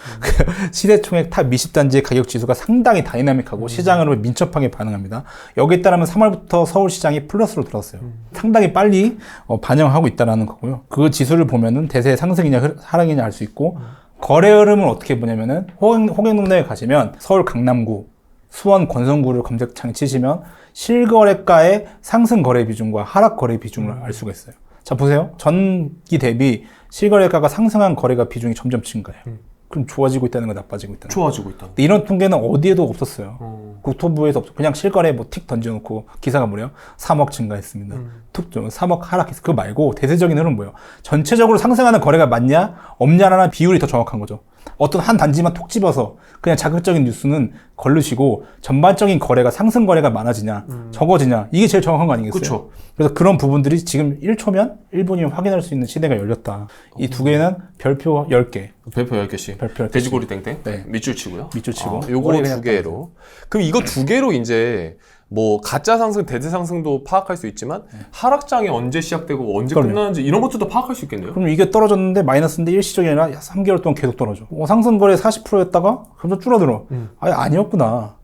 시대총액 탑 20단지의 가격 지수가 상당히 다이나믹하고 시장 흐름에 민첩하게 반응합니다. 여기에 따르면 3월부터 서울시장이 플러스로 들어왔어요. 상당히 빨리 반영하고 있다는 거고요. 그 지수를 보면은 대세 상승이냐 하락이냐 알 수 있고 거래 흐름을 어떻게 보냐면은 호갱농장에 가시면 서울 강남구, 수원 권선구를 검색창에 치시면 실거래가의 상승 거래 비중과 하락 거래 비중을 알 수가 있어요. 자, 보세요. 전기 대비 실거래가가 상승한 거래가 비중이 점점 증가해요. 그럼 좋아지고 있다는 거 나빠지고 있다는 거. 좋아지고 있다. 근데 이런 통계는 어디에도 없었어요. 국토부에서 없어. 그냥 실거래 뭐 틱 던져놓고 기사가 뭐래요? 3억 증가했습니다. 툭 3억 하락했어. 그거 말고 대세적인 흐름은 뭐예요? 전체적으로 상승하는 거래가 많냐 없냐라는 비율이 더 정확한 거죠. 어떤 한 단지만 톡 집어서 그냥 자극적인 뉴스는 걸르시고 전반적인 거래가 상승 거래가 많아지냐 적어지냐 이게 제일 정확한 거 아니겠어요? 그쵸. 그래서 그런 부분들이 지금 1초면 1분이면 확인할 수 있는 시대가 열렸다. 이 두 개는 별표 10개. 별표 10개씩. 별표 10개씩. 돼지고리 땡땡. 네. 밑줄 치고요. 밑줄 치고. 요거 머리 두 그냥 개로. 그럼 이거 두 개로 이제 뭐 가짜 상승, 대세 상승도 파악할 수 있지만 하락장이 언제 시작되고 언제 그럼요. 끝나는지 이런 것들도 파악할 수 있겠네요. 그럼 이게 떨어졌는데 마이너스인데 일시적이 아니라 3개월 동안 계속 떨어져. 상승거래 40%였다가 점점 줄어들어. 아니었구나.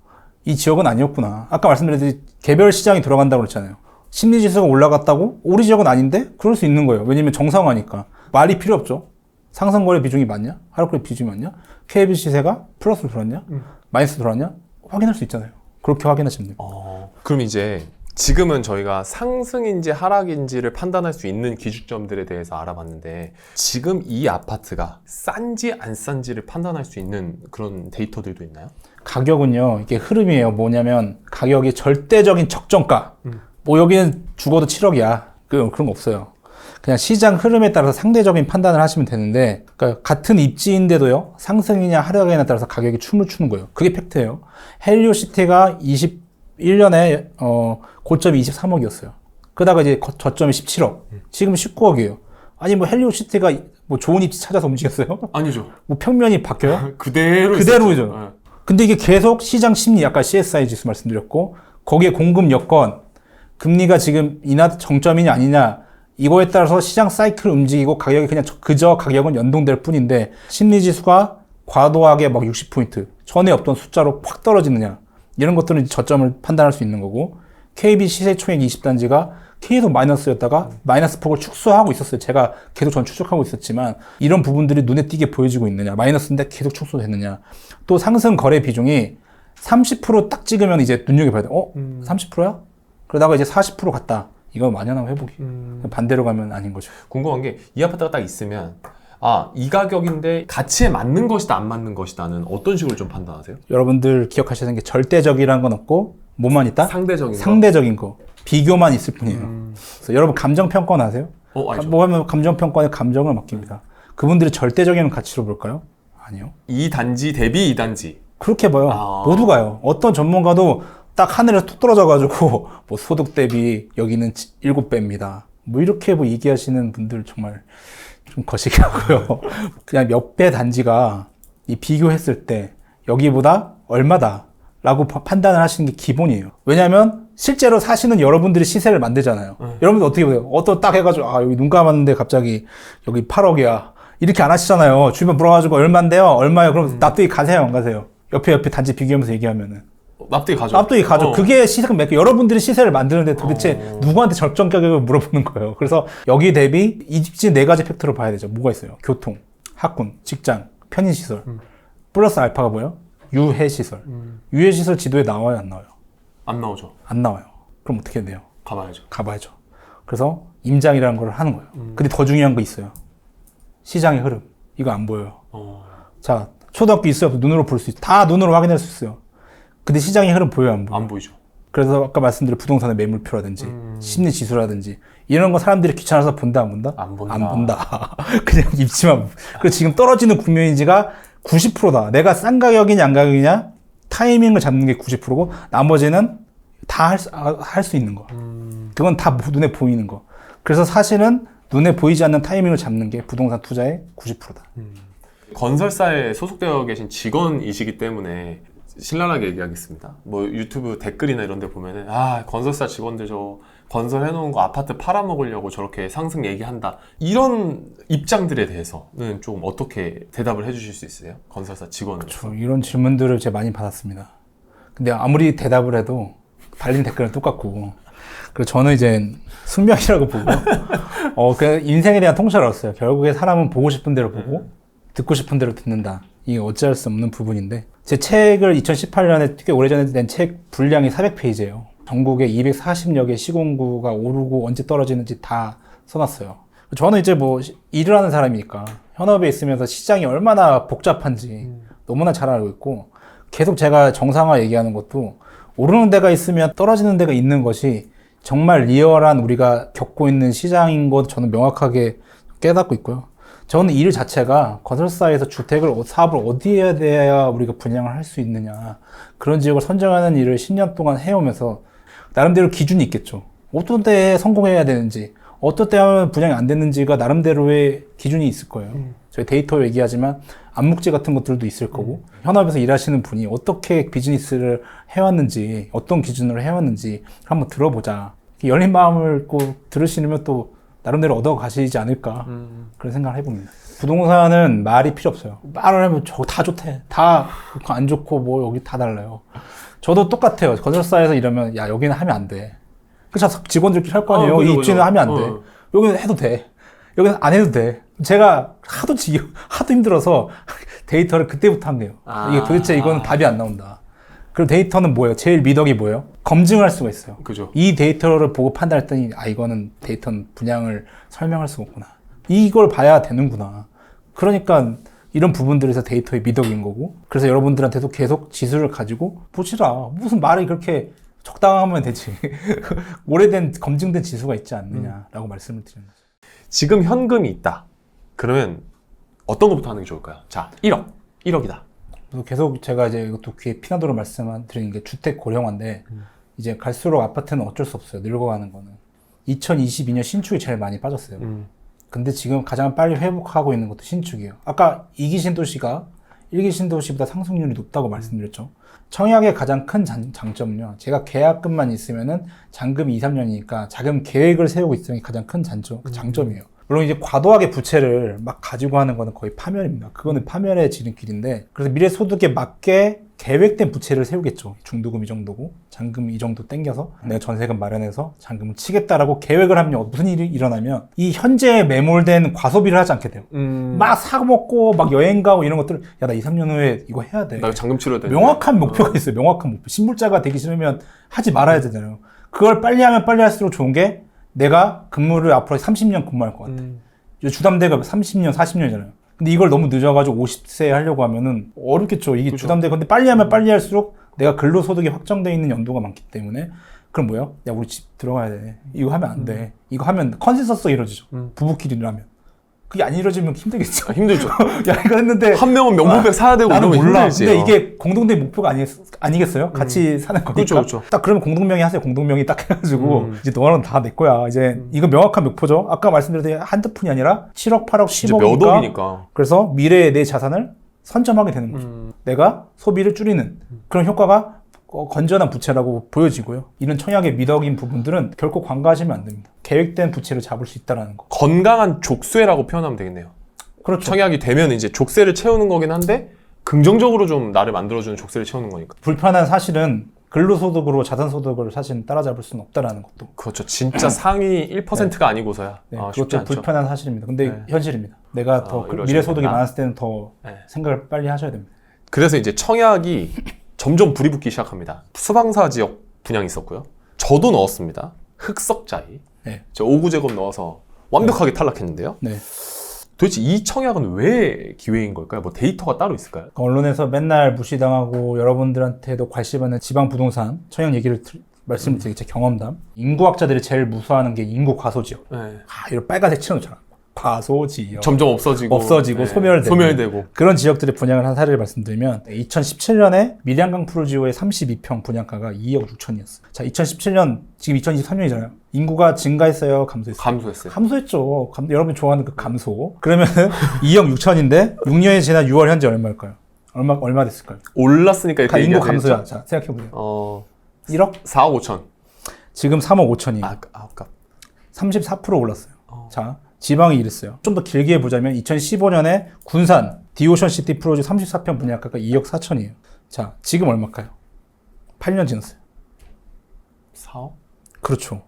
이 지역은 아니었구나. 아까 말씀드렸듯이 개별 시장이 들어간다고 그랬잖아요. 심리지수가 올라갔다고? 우리 지역은 아닌데? 그럴 수 있는 거예요. 왜냐면 정상화니까. 말이 필요 없죠. 상승거래 비중이 많냐? 하락거래 비중이 많냐? KB 시세가 플러스로 들어왔냐? 마이너스 들어왔냐? 확인할 수 있잖아요. 그렇게 확인하시면 됩니다. 그럼 이제 지금은 저희가 상승인지 하락인지를 판단할 수 있는 기준점들에 대해서 알아봤는데 지금 이 아파트가 싼지 안 싼지를 판단할 수 있는 그런 데이터들도 있나요? 가격은요, 이게 흐름이에요. 뭐냐면 가격이 절대적인 적정가. 뭐 여기는 죽어도 7억이야. 그런 거 없어요. 그냥 시장 흐름에 따라서 상대적인 판단을 하시면 되는데, 그러니까 같은 입지인데도요, 상승이냐 하락이냐에 따라서 가격이 춤을 추는 거예요. 그게 팩트예요. 헬리오시티가 21년에 고점이 23억이었어요. 그러다가 이제 저점이 17억. 지금 19억이에요. 아니 뭐 헬리오시티가 뭐 좋은 입지 찾아서 움직였어요? 아니죠. 뭐 평면이 바뀌어요? 그대로죠. 네. 근데 이게 계속 시장 심리, 아까 CSI 지수 말씀드렸고, 거기에 공급 여건, 금리가 지금 정점이냐 아니냐, 이거에 따라서 시장 사이클을 움직이고 가격이 그냥 그저 가격은 연동될 뿐인데 심리 지수가 과도하게 막 60포인트, 전에 없던 숫자로 확 떨어지느냐, 이런 것들은 저점을 판단할 수 있는 거고, KB 시세총액 20단지가 계속 마이너스였다가 마이너스 폭을 축소하고 있었어요. 제가 계속 전 추적하고 있었지만 이런 부분들이 눈에 띄게 보여지고 있느냐, 마이너스인데 계속 축소됐느냐, 또 상승 거래 비중이 30% 딱 찍으면 이제 눈여겨봐야 돼. 30%야? 그러다가 이제 40% 갔다. 이건 만연한 회복이. 반대로 가면 아닌 거죠. 궁금한 게 이 아파트가 딱 있으면 이 가격인데 가치에 맞는 것이다 안 맞는 것이다는 어떤 식으로 좀 판단하세요? 여러분들 기억하셔야 되는 게 절대적이라는 건 없고 뭐만 있다? 상대적인 거. 비교만 있을 뿐이에요. 그래서 여러분 감정평가원 아세요? 알죠. 뭐 하면 감정평가원에 감정을 맡깁니다. 그분들이 절대적인 가치로 볼까요? 아니요. 이 단지 대비 이 단지. 그렇게 봐요. 모두가요. 어떤 전문가도 딱 하늘에서 툭 떨어져가지고 뭐 소득 대비 여기는 7배입니다. 뭐 이렇게 뭐 얘기하시는 분들 정말 좀 거시기 하고요. 그냥 몇 배 단지가 이 비교했을 때 여기보다 얼마다 라고 판단을 하시는 게 기본이에요. 왜냐하면 실제로 사시는 여러분들이 시세를 만들잖아요. 여러분들 어떻게 보세요? 어떤 딱 해가지고 여기 눈 감았는데 갑자기 여기 8억이야 이렇게 안 하시잖아요. 주변 물어가지고 얼마인데요? 얼마요? 그럼 납득이 가세요 안 가세요? 옆에 단지 비교하면서 얘기하면은 납득이 가죠. 납득이 가죠. 그게 시세가 여러분들이 시세를 만드는데 도대체 누구한테 적정 가격을 물어보는 거예요. 그래서 여기 대비 이 집지 4가지 팩터로 봐야 되죠. 뭐가 있어요? 교통, 학군, 직장, 편의시설, 플러스 알파가 뭐예요? 유해시설. 유해시설 지도에 나와요, 안 나와요? 안 나오죠. 안 나와요. 그럼 어떻게 해야 돼요? 가봐야죠. 그래서 임장이라는 걸 하는 거예요. 근데 더 중요한 거 있어요. 시장의 흐름. 이거 안 보여요. 자, 초등학교 있어요? 눈으로 볼 수 있어요. 다 눈으로 확인할 수 있어요. 근데 시장의 흐름 보여요, 안 보여요? 안 보이죠. 그래서 아까 말씀드린 부동산의 매물표라든지 심리 지수라든지 이런 거 사람들이 귀찮아서 본다 안 본다? 안 본다. 그냥 입지만. 그리고 지금 떨어지는 국면인지가 90%다. 내가 싼 가격이냐 안 가격이냐 타이밍을 잡는 게 90%고 나머지는 다 할 수 있는 거. 그건 다 눈에 보이는 거. 그래서 사실은 눈에 보이지 않는 타이밍을 잡는 게 부동산 투자의 90%다. 건설사에 소속되어 계신 직원이시기 때문에 신랄하게 얘기하겠습니다. 뭐 유튜브 댓글이나 이런 데 보면은 건설사 직원들 저 건설해놓은 거 아파트 팔아먹으려고 저렇게 상승 얘기한다. 이런 입장들에 대해서는 좀 어떻게 대답을 해주실 수 있어요? 건설사 직원으로서. 이런 질문들을 제가 많이 받았습니다. 근데 아무리 대답을 해도 달린 댓글은 똑같고, 그래서 저는 이제 숙명이라고 보고, 그냥 인생에 대한 통찰을 얻었어요. 결국에 사람은 보고 싶은 대로 보고, 듣고 싶은 대로 듣는다. 이게 어찌할 수 없는 부분인데, 제 책을 2018년에 꽤 오래전에 낸 책 분량이 400페이지예요. 전국에 240여 개 시공구가 오르고 언제 떨어지는지 다 써놨어요. 저는 이제 뭐 일을 하는 사람이니까 현업에 있으면서 시장이 얼마나 복잡한지 너무나 잘 알고 있고, 계속 제가 정상화 얘기하는 것도 오르는 데가 있으면 떨어지는 데가 있는 것이 정말 리얼한 우리가 겪고 있는 시장인 것 저는 명확하게 깨닫고 있고요. 저는 일 자체가 건설사에서 주택을, 사업을 어디에 대해야 우리가 분양을 할 수 있느냐, 그런 지역을 선정하는 일을 10년 동안 해오면서 나름대로 기준이 있겠죠. 어떤 때에 성공해야 되는지, 어떤 때 하면 분양이 안 됐는지가 나름대로의 기준이 있을 거예요. 저희 데이터 얘기하지만 암묵지 같은 것들도 있을 거고, 현업에서 일하시는 분이 어떻게 비즈니스를 해왔는지, 어떤 기준으로 해왔는지 한번 들어보자. 열린 마음을 꼭 들으시면 또 나름대로 얻어가시지 않을까, 그런 생각을 해봅니다. 부동산은 말이 필요 없어요. 말을 하면 저 다 좋대. 다 안 좋고 뭐 여기 다 달라요. 저도 똑같아요. 건설사에서 이러면 야 여기는 하면 안 돼. 그래서 직원들끼리 할 거 아니에요. 이 입지는 하면 안 돼. 여기는 해도 돼. 여기는 안 해도 돼. 제가 하도 힘들어서 데이터를 그때부터 한 거예요. 이게 도대체 이거는 답이 안 나온다. 그리고 데이터는 뭐예요? 제일 미덕이 뭐예요? 검증을 할 수가 있어요. 그죠. 이 데이터를 보고 판단했더니 이거는 데이터는 분양을 설명할 수가 없구나. 이걸 봐야 되는구나. 그러니까 이런 부분들에서 데이터의 미덕인 거고, 그래서 여러분들한테도 계속 지수를 가지고 보시라. 무슨 말이 그렇게 적당하면 되지. 오래된 검증된 지수가 있지 않느냐라고 말씀을 드리는 거죠. 지금 현금이 있다. 그러면 어떤 것부터 하는 게 좋을까요? 자, 1억이다. 계속 제가 이제 이것도 귀에 피나도록 말씀드리는 게 주택 고령화인데, 이제 갈수록 아파트는 어쩔 수 없어요. 늙어가는 거는. 2022년 신축이 제일 많이 빠졌어요. 근데 지금 가장 빨리 회복하고 있는 것도 신축이에요. 아까 2기 신도시가 1기 신도시보다 상승률이 높다고 말씀드렸죠. 청약의 가장 큰 장점은요, 제가 계약금만 있으면은 잔금이 2, 3년이니까 자금 계획을 세우고 있으는 게 가장 큰 장점이에요. 물론 이제 과도하게 부채를 막 가지고 하는 거는 거의 파멸입니다. 그거는 파멸의 지름길인데, 그래서 미래 소득에 맞게 계획된 부채를 세우겠죠. 중도금 이 정도고 잔금 이 정도 땡겨서 내가 전세금 마련해서 잔금을 치겠다라고 계획을 하면 무슨 일이 일어나면 이 현재에 매몰된 과소비를 하지 않게 돼요. 막 사고 먹고 막 여행 가고 이런 것들, 야 나 2, 3년 후에 이거 해야 돼. 나 잔금 치러야 돼. 명확한 목표가 있어요. 명확한 목표. 신불자가 되기 싫으면 하지 말아야 되잖아요. 그걸 빨리 하면 빨리 할수록 좋은 게, 내가 근무를 앞으로 30년 근무할 것 같아. 주담대가 30년, 40년이잖아요. 근데 이걸 너무 늦어가지고 50세에 하려고 하면은 어렵겠죠. 이게 그렇죠. 주담대. 근데 빨리 하면 빨리 할수록 내가 근로소득이 확정되어 있는 연도가 많기 때문에, 그럼 뭐예요? 야, 우리 집 들어가야 돼. 이거 하면 안 돼. 이거 하면 컨센서스가 이루어지죠. 부부끼리라면. 그게 안 이루어지면 힘들겠죠. 힘들죠. 야, 이거 했는데. 한 명은 명품백 사야 되고 나는 이러면 몰라. 힘들지. 근데 이게 공동된 목표가 아니겠어요? 같이 사는 거니까. 그렇죠. 딱 그러면 공동명의 하세요. 공동명의 딱 해가지고. 이제 너는 다 내 거야. 이제 이거 명확한 목표죠. 아까 말씀드렸듯이 한두 푼이 아니라 7억, 8억, 10억이니까. 몇 억이니까. 그래서 미래의 내 자산을 선점하게 되는 거죠. 내가 소비를 줄이는 그런 효과가 건전한 부채라고 보여지고요. 이런 청약의 미덕인 부분들은 결코 관가하시면 안 됩니다. 계획된 부채를 잡을 수 있다는 거. 건강한 족쇄라고 표현하면 되겠네요. 그렇죠. 청약이 되면 이제 족쇄를 채우는 거긴 한데, 긍정적으로 좀 나를 만들어주는 족쇄를 채우는 거니까. 불편한 사실은 근로소득으로 자산소득을 사실 따라잡을 수는 없다라는 것도. 그렇죠. 진짜 상위 1%가 아니고서야. 네, 쉽지 그것도 않죠. 불편한 사실입니다. 근데 현실입니다. 내가 더 미래 소득이 많았을 때는 더 생각을 빨리 하셔야 됩니다. 그래서 이제 청약이 점점 불이 붙기 시작합니다. 수방사 지역 분양이 있었고요. 저도 넣었습니다. 흑석자이. 네. 저 5구제곱 넣어서 완벽하게 탈락했는데요. 네. 도대체 이 청약은 왜 기회인 걸까요? 뭐 데이터가 따로 있을까요? 언론에서 맨날 무시당하고 여러분들한테도 관심받는 지방 부동산 청약 얘기를 말씀을 드리겠죠. 경험담. 인구학자들이 제일 무서워하는 게 인구 과소지역. 네. 이런 빨간색 칠해놓잖아. 과소지역. 점점 없어지고 네. 소멸되고 그런 지역들의 분양을 한 사례를 말씀드리면, 2017년에 밀양강 푸르지오의 32평 분양가가 2억 6천이었어요. 자, 2017년 지금 2023년이잖아요. 인구가 증가했어요, 감소했어요? 감소했죠. 여러분이 좋아하는 그 감소. 그러면 2억 6천인데 6년이 지난 6월 현재 얼마일까요? 얼마 됐을까요? 올랐으니까 이렇게 인구 얘기하겠죠? 감소야. 자, 생각해보세요. 1억? 4억 5천. 지금 3억 5천이에요. 아까. 34% 올랐어요. 자, 지방이 이랬어요. 좀 더 길게 보자면 2015년에 군산 디오션시티 프로젝트 34평 분양가가 2억 4천이에요. 자, 지금 얼마일까요? 8년 지났어요. 4억? 그렇죠.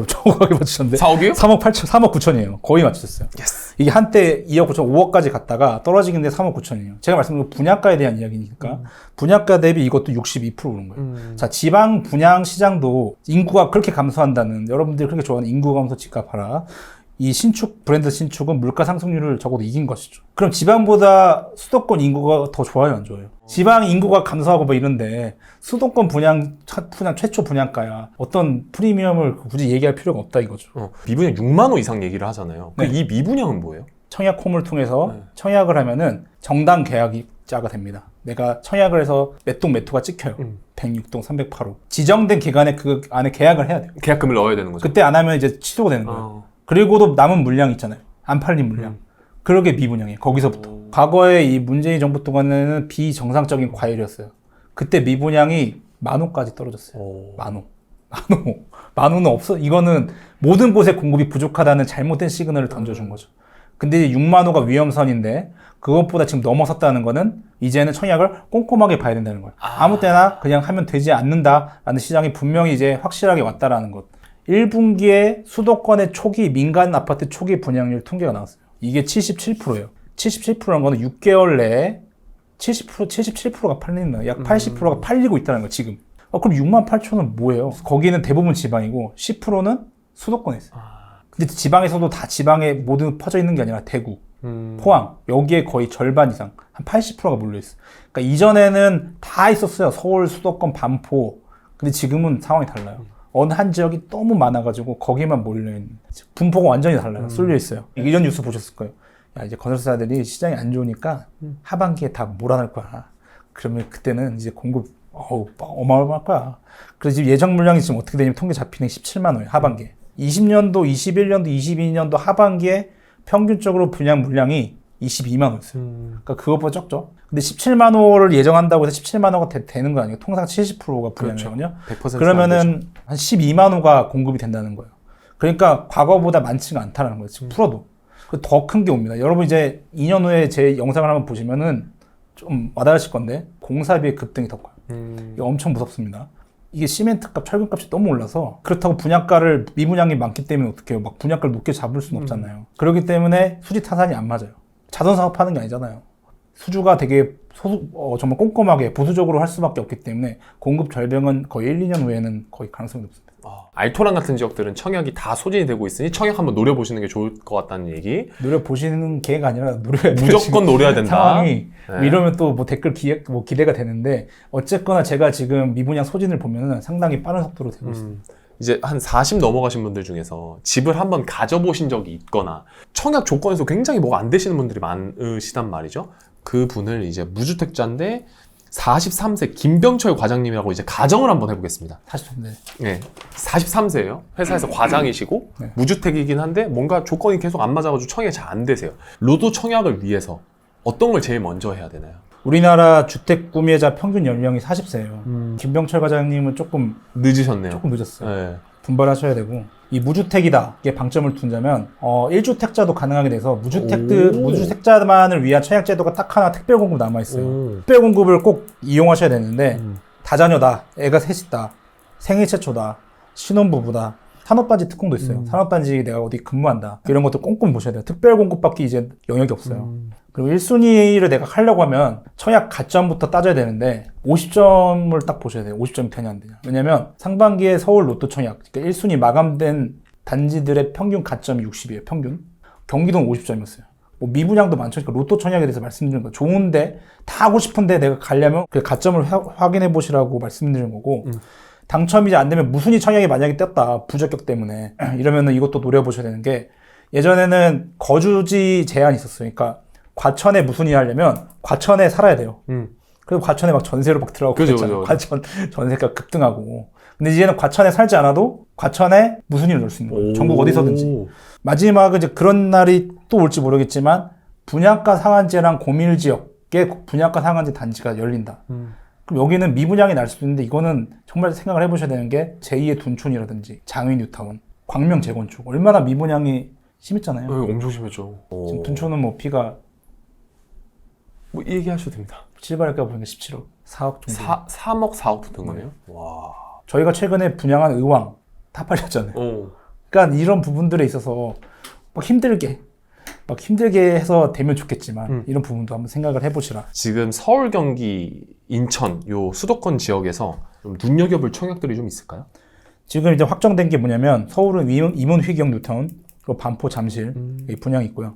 정확하게 맞추셨는데. 4억이요? 3억 8천, 3억 9천이에요. 거의 맞추셨어요. 예스. 이게 한때 2억 9천, 5억까지 갔다가 떨어지는데 3억 9천이에요. 제가 말씀드린 분양가에 대한 이야기니까 분양가 대비 이것도 62% 오른 거예요. 자, 지방 분양 시장도 인구가 그렇게 감소한다는, 여러분들이 그렇게 좋아하는 인구 감소 집값 봐라. 이 신축, 브랜드 신축은 물가 상승률을 적어도 이긴 것이죠. 그럼 지방보다 수도권 인구가 더 좋아요, 안 좋아요? 지방 인구가 감소하고 뭐 이런데 수도권 분양 최초 분양가야. 어떤 프리미엄을 굳이 얘기할 필요가 없다 이거죠. 미분양 6만 원 이상 얘기를 하잖아요. 네. 이 미분양은 뭐예요? 청약홈을 통해서 청약을 하면은 정당 계약자가 됩니다. 내가 청약을 해서 몇 동 몇 호가 찍혀요. 106동 308호. 지정된 기간에 그 안에 계약을 해야 돼요. 계약금을 넣어야 되는 거죠. 그때 안 하면 이제 취소가 되는 거예요. 그리고도 남은 물량 있잖아요. 안 팔린 물량. 그러게 미분양이에요. 거기서부터. 과거에 이 문재인 정부 동안에는 비정상적인 과열이었어요. 그때 미분양이 10,000원까지 떨어졌어요. 10,000원. 10,000원. 10,000원은 없어. 이거는 모든 곳에 공급이 부족하다는 잘못된 시그널을 던져준 거죠. 근데 이제 60,000원가 위험선인데 그것보다 지금 넘어섰다는 거는 이제는 청약을 꼼꼼하게 봐야 된다는 거예요. 아무 때나 그냥 하면 되지 않는다라는 시장이 분명히 이제 확실하게 왔다라는 것. 1분기에 수도권의 초기 민간 아파트 초기 분양률 통계가 나왔어요. 이게 77%예요. 77%라는 거는 6개월 내에 77%가 팔리는 거예요. 약 80%가 팔리고 있다는 거예요, 지금. 그럼 68,000은 뭐예요? 거기는 대부분 지방이고 10%는 수도권에 있어요. 근데 지방에서도 다 지방에 모두 퍼져 있는 게 아니라 대구, 포항, 여기에 거의 절반 이상, 한 80%가 몰려 있어요. 그러니까 이전에는 다 있었어요. 서울, 수도권, 반포. 근데 지금은 상황이 달라요. 어느 한 지역이 너무 많아가지고 거기만 몰려있는. 분포가 완전히 달라요. 쏠려 있어요. 이런 뉴스 보셨을 거예요. 야, 이제 건설사들이 시장이 안 좋으니까 하반기에 다 몰아낼 거야. 그러면 그때는 이제 공급 어마어마할 거야. 그래서 지금 예정 물량이 지금 어떻게 되냐면 통계 잡히는 게 17만 원이에요. 하반기에. 20년도, 21년도, 22년도 하반기에 평균적으로 분양 물량이 22만 원이었어요. 그러니까 그것보다 적죠. 근데 17만 호를 예정한다고 해서 17만 호가 되는 거 아니에요. 통상 70%가 분양이거든요. 그렇죠. 100% 그러면은 한 12만 호가 공급이 된다는 거예요. 그러니까 과거보다 많지가 않다는 거예요. 지금 풀어도. 더 큰 게 옵니다. 여러분 이제 2년 후에 제 영상을 한번 보시면은 좀 와닿으실 건데 공사비의 급등이 더 커요. 이게 엄청 무섭습니다. 이게 시멘트값, 철근값이 너무 올라서 그렇다고 분양가를 미분양이 많기 때문에 어떻게 해요? 막 분양가를 높게 잡을 수는 없잖아요. 그렇기 때문에 수지 타산이 안 맞아요. 자동 사업하는 게 아니잖아요. 수주가 되게 정말 꼼꼼하게 보수적으로 할 수밖에 없기 때문에 공급 절벽은 거의 1, 2년 후에는 거의 가능성이 높습니다. 알토란 같은 지역들은 청약이 다 소진이 되고 있으니 청약 한번 노려보시는 게 좋을 것 같다는 얘기. 노려보시는 계획가 아니라 노려야 돼요. 무조건 노려야 된다. 상황이 이러면 또 뭐 댓글 기대가 되는데 어쨌거나 제가 지금 미분양 소진을 보면은 상당히 빠른 속도로 되고 있습니다. 이제 한 40 넘어가신 분들 중에서 집을 한번 가져보신 적이 있거나 청약 조건에서 굉장히 뭐가 안 되시는 분들이 많으시단 말이죠. 그 분을 이제 무주택자인데 43세 김병철 과장님이라고 이제 가정을 한번 해보겠습니다. 43세. 네, 43세예요. 회사에서 과장이시고 네. 무주택이긴 한데 뭔가 조건이 계속 안 맞아가지고 청약이 잘 안 되세요. 로또 청약을 위해서 어떤 걸 제일 먼저 해야 되나요? 우리나라 주택 구매자 평균 연령이 40세예요. 김병철 과장님은 조금 늦으셨네요. 조금 늦었어요. 네. 분발하셔야 되고 이 무주택이다 이게 방점을 둔다면 1주택자도 가능하게 돼서 무주택자만을 위한 청약 제도가 딱 하나 특별 공급 남아 있어요. 특별 공급을 꼭 이용하셔야 되는데 다자녀다, 애가 셋이다, 생애 최초다, 신혼부부다, 산업단지 특공도 있어요. 산업단지 내가 어디 근무한다 이런 것도 꼼꼼히 보셔야 돼요. 특별 공급밖에 이제 영역이 없어요. 그리고 1순위를 내가 하려고 하면 청약 가점부터 따져야 되는데 50점을 딱 보셔야 돼요. 50점이 되냐 안 되냐. 왜냐면 상반기에 서울 로또 청약, 그러니까 1순위 마감된 단지들의 평균 가점이 60이에요. 평균. 경기도는 50점이었어요. 뭐 미분양도 많죠. 그러니까 로또 청약에 대해서 말씀드리는 거. 좋은데 다 하고 싶은데 내가 가려면 그 가점을 확인해 보시라고 말씀드리는 거고 당첨이 이제 안 되면 무순위 청약이 만약에 떴다. 부적격 때문에. 이러면은 이것도 노려보셔야 되는 게 예전에는 거주지 제한이 있었어요. 그러니까 과천에 무순위 하려면 과천에 살아야 돼요. 그래서 과천에 막 전세로 막 들어가고 그랬잖아요. 과천 전세가 급등하고. 근데 이제는 과천에 살지 않아도 과천에 무순위를 넣을 수 있는 거예요. 전국 어디서든지. 마지막은 이제 그런 날이 또 올지 모르겠지만 분양가 상한제랑 고밀지역에 게 분양가 상한제 단지가 열린다. 그럼 여기는 미분양이 날 수도 있는데 이거는 정말 생각을 해보셔야 되는 게 제2의 둔촌이라든지 장위 뉴타운, 광명 재건축 얼마나 미분양이 심했잖아요. 엄청 심했죠. 지금 둔촌은 뭐 피가 뭐 이 얘기하셔도 됩니다. 실발가 보니까 17억, 4억 정도. 3억 4억 붙은 거네요. 와. 저희가 최근에 분양한 의왕 다 팔렸잖아요. 그러니까 이런 부분들에 있어서 막 힘들게 해서 되면 좋겠지만 이런 부분도 한번 생각을 해보시라. 지금 서울, 경기, 인천 요 수도권 지역에서 좀 눈여겨볼 청약들이 좀 있을까요? 지금 이제 확정된 게 뭐냐면 서울은 임원 휘경 뉴타운, 그리고 반포 잠실 분양이 있고요.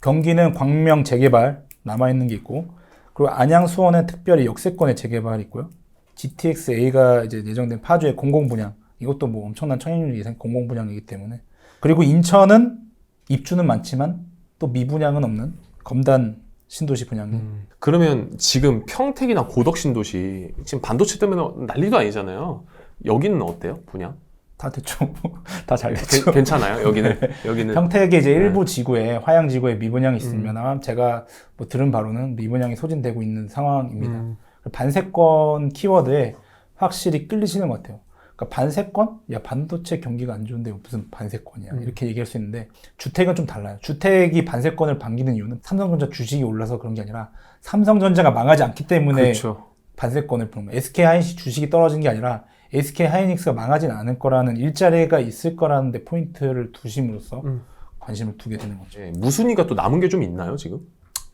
경기는 광명 재개발 남아있는 게 있고, 그리고 안양 수원은 특별히 역세권의 재개발이 있고요. GTX-A가 이제 예정된 파주의 공공분양, 이것도 뭐 엄청난 청약률 예상 공공분양이기 때문에. 그리고 인천은 입주는 많지만 또 미분양은 없는 검단 신도시 분양이. 그러면 지금 평택이나 고덕 신도시 지금 반도체 때문에 난리도 아니잖아요. 여기는 어때요? 분양? 다 대충 다 잘 됐죠. 괜찮아요? 여기는? 여기는 평택의 이제 일부 지구에 화양 지구에 미분양이 있으면 아마 제가 뭐 들은 바로는 미분양이 소진되고 있는 상황입니다. 반세권 키워드에 확실히 끌리시는 것 같아요. 그러니까 반세권? 야, 반도체 경기가 안 좋은데 무슨 반세권이야. 이렇게 얘기할 수 있는데 주택은 좀 달라요. 주택이 반세권을 반기는 이유는 삼성전자 주식이 올라서 그런 게 아니라 삼성전자가 망하지 않기 때문에 그렇죠. 반세권을 보는 거예요. SK하이닉스 주식이 떨어진 게 아니라 SK하이닉스가 망하진 않을 거라는 일자리가 있을 거라는 데 포인트를 두심으로써 관심을 두게 되는 거죠. 네, 무순위가 또 남은 게 좀 있나요, 지금?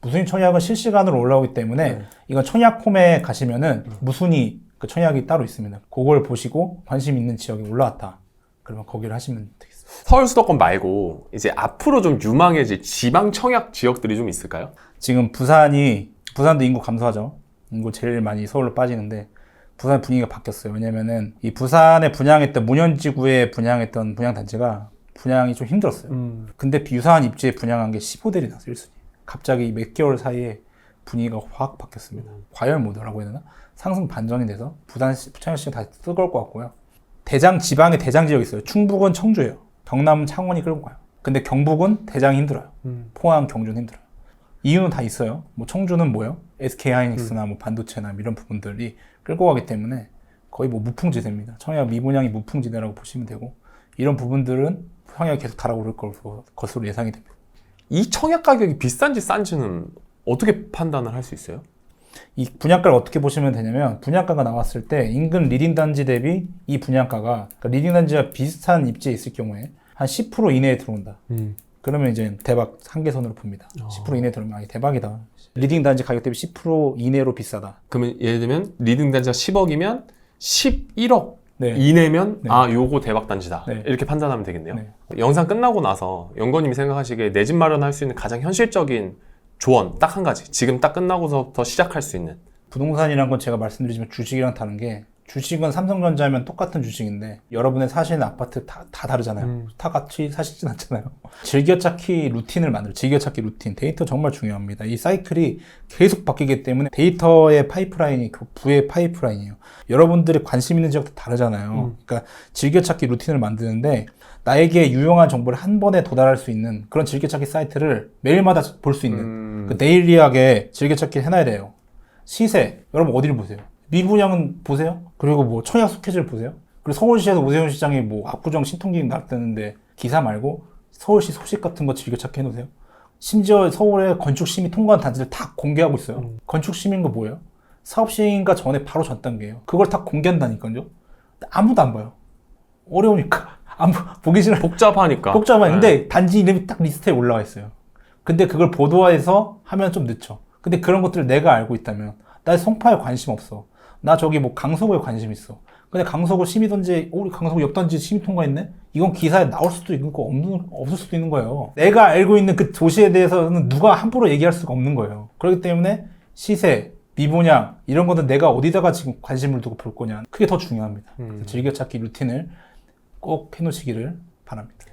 무순위 청약은 실시간으로 올라오기 때문에 이건 청약폼에 가시면은 무순위 그 청약이 따로 있습니다. 그걸 보시고 관심 있는 지역이 올라왔다. 그러면 거기를 하시면 되겠습니다. 서울 수도권 말고 이제 앞으로 좀 유망해질 지방 청약 지역들이 좀 있을까요? 지금 부산도 인구 감소하죠. 인구 제일 많이 서울로 빠지는데 부산 분위기가 바뀌었어요. 왜냐면은 이 부산에 분양했던 문현지구에 분양했던 분양단지가 분양이 좀 힘들었어요. 근데 유사한 입지에 분양한 게 15대리 나왔어요. 1순위. 갑자기 몇 개월 사이에 분위기가 확 바뀌었습니다. 과열 모드라고 해야 되나? 상승 반전이 돼서 부산 청약시장 다시 뜨거울 것 같고요. 지방에 대장 지역이 있어요. 충북은 청주예요. 경남은 창원이 끌고 가요. 근데 경북은 대장이 힘들어요. 포항, 경주는 힘들어요. 이유는 다 있어요. 뭐 청주는 뭐요? SK하이닉스나 뭐 반도체나 이런 부분들이 끌고 가기 때문에 거의 뭐 무풍지대입니다. 청약 미분양이 무풍지대라고 보시면 되고 이런 부분들은 청약이 계속 달아오를 것으로 예상이 됩니다. 이 청약 가격이 비싼지 싼지는 어떻게 판단을 할 수 있어요? 이 분양가를 어떻게 보시면 되냐면 분양가가 나왔을 때 인근 리딩 단지 대비 이 분양가가 그러니까 리딩 단지와 비슷한 입지에 있을 경우에 한 10% 이내에 들어온다. 그러면 이제 대박 한계선으로 봅니다. 10% 이내에 들어오면 대박이다. 리딩 단지 가격 대비 10% 이내로 비싸다. 그러면 예를 들면 리딩 단지가 10억이면 11억 네. 이내면 네. 요거 대박 단지다. 네. 이렇게 판단하면 되겠네요. 네. 영상 끝나고 나서 연구님이 생각하시기에 내 집 마련할 수 있는 가장 현실적인 조언 딱 한 가지. 지금 딱 끝나고서부터 시작할 수 있는. 부동산이란 건 제가 말씀드리지만 주식이랑 다른 게 주식은 삼성전자면 똑같은 주식인데 여러분의 사시는 아파트 다 다르잖아요. 다 같이 사시진 않잖아요. 즐겨찾기 루틴을 즐겨찾기 루틴. 데이터 정말 중요합니다. 이 사이클이 계속 바뀌기 때문에 데이터의 파이프라인이 그 부의 파이프라인이에요. 여러분들이 관심 있는 지역도 다르잖아요. 그러니까 즐겨찾기 루틴을 만드는데 나에게 유용한 정보를 한 번에 도달할 수 있는 그런 즐겨찾기 사이트를 매일마다 볼 수 있는 그 데일리하게 즐겨찾기를 해놔야 돼요. 시세, 여러분 어디를 보세요? 미분양은 보세요? 그리고 뭐 청약 스케줄 보세요? 그리고 서울시에서 오세훈 시장이 뭐 압구정 신통기획 나왔다는데 기사 말고 서울시 소식 같은 거 즐겨찾기 해놓으세요. 심지어 서울의 건축심의 통과한 단지를 다 공개하고 있어요. 건축심의가 뭐예요? 사업시행인가 전에 바로 전 단계예요. 그걸 다 공개한다니까요. 아무도 안 봐요. 어려우니까. 보기 싫어. 복잡하니까. 근데 단지 이름이 딱 리스트에 올라와 있어요. 근데 그걸 보도해서 하면 좀 늦죠. 근데 그런 것들을 내가 알고 있다면 나 송파에 관심 없어. 나 저기 뭐 강서구에 관심 있어. 근데 강서구 심의던지 우리 강서구 옆단지 심의 통과했네? 이건 기사에 나올 수도 있고 없을 수도 있는 거예요. 내가 알고 있는 그 도시에 대해서는 누가 함부로 얘기할 수가 없는 거예요. 그렇기 때문에 시세, 미분양 이런 거는 내가 어디다가 지금 관심을 두고 볼 거냐. 그게 더 중요합니다. 즐겨찾기 루틴을 꼭 해놓으시기를 바랍니다.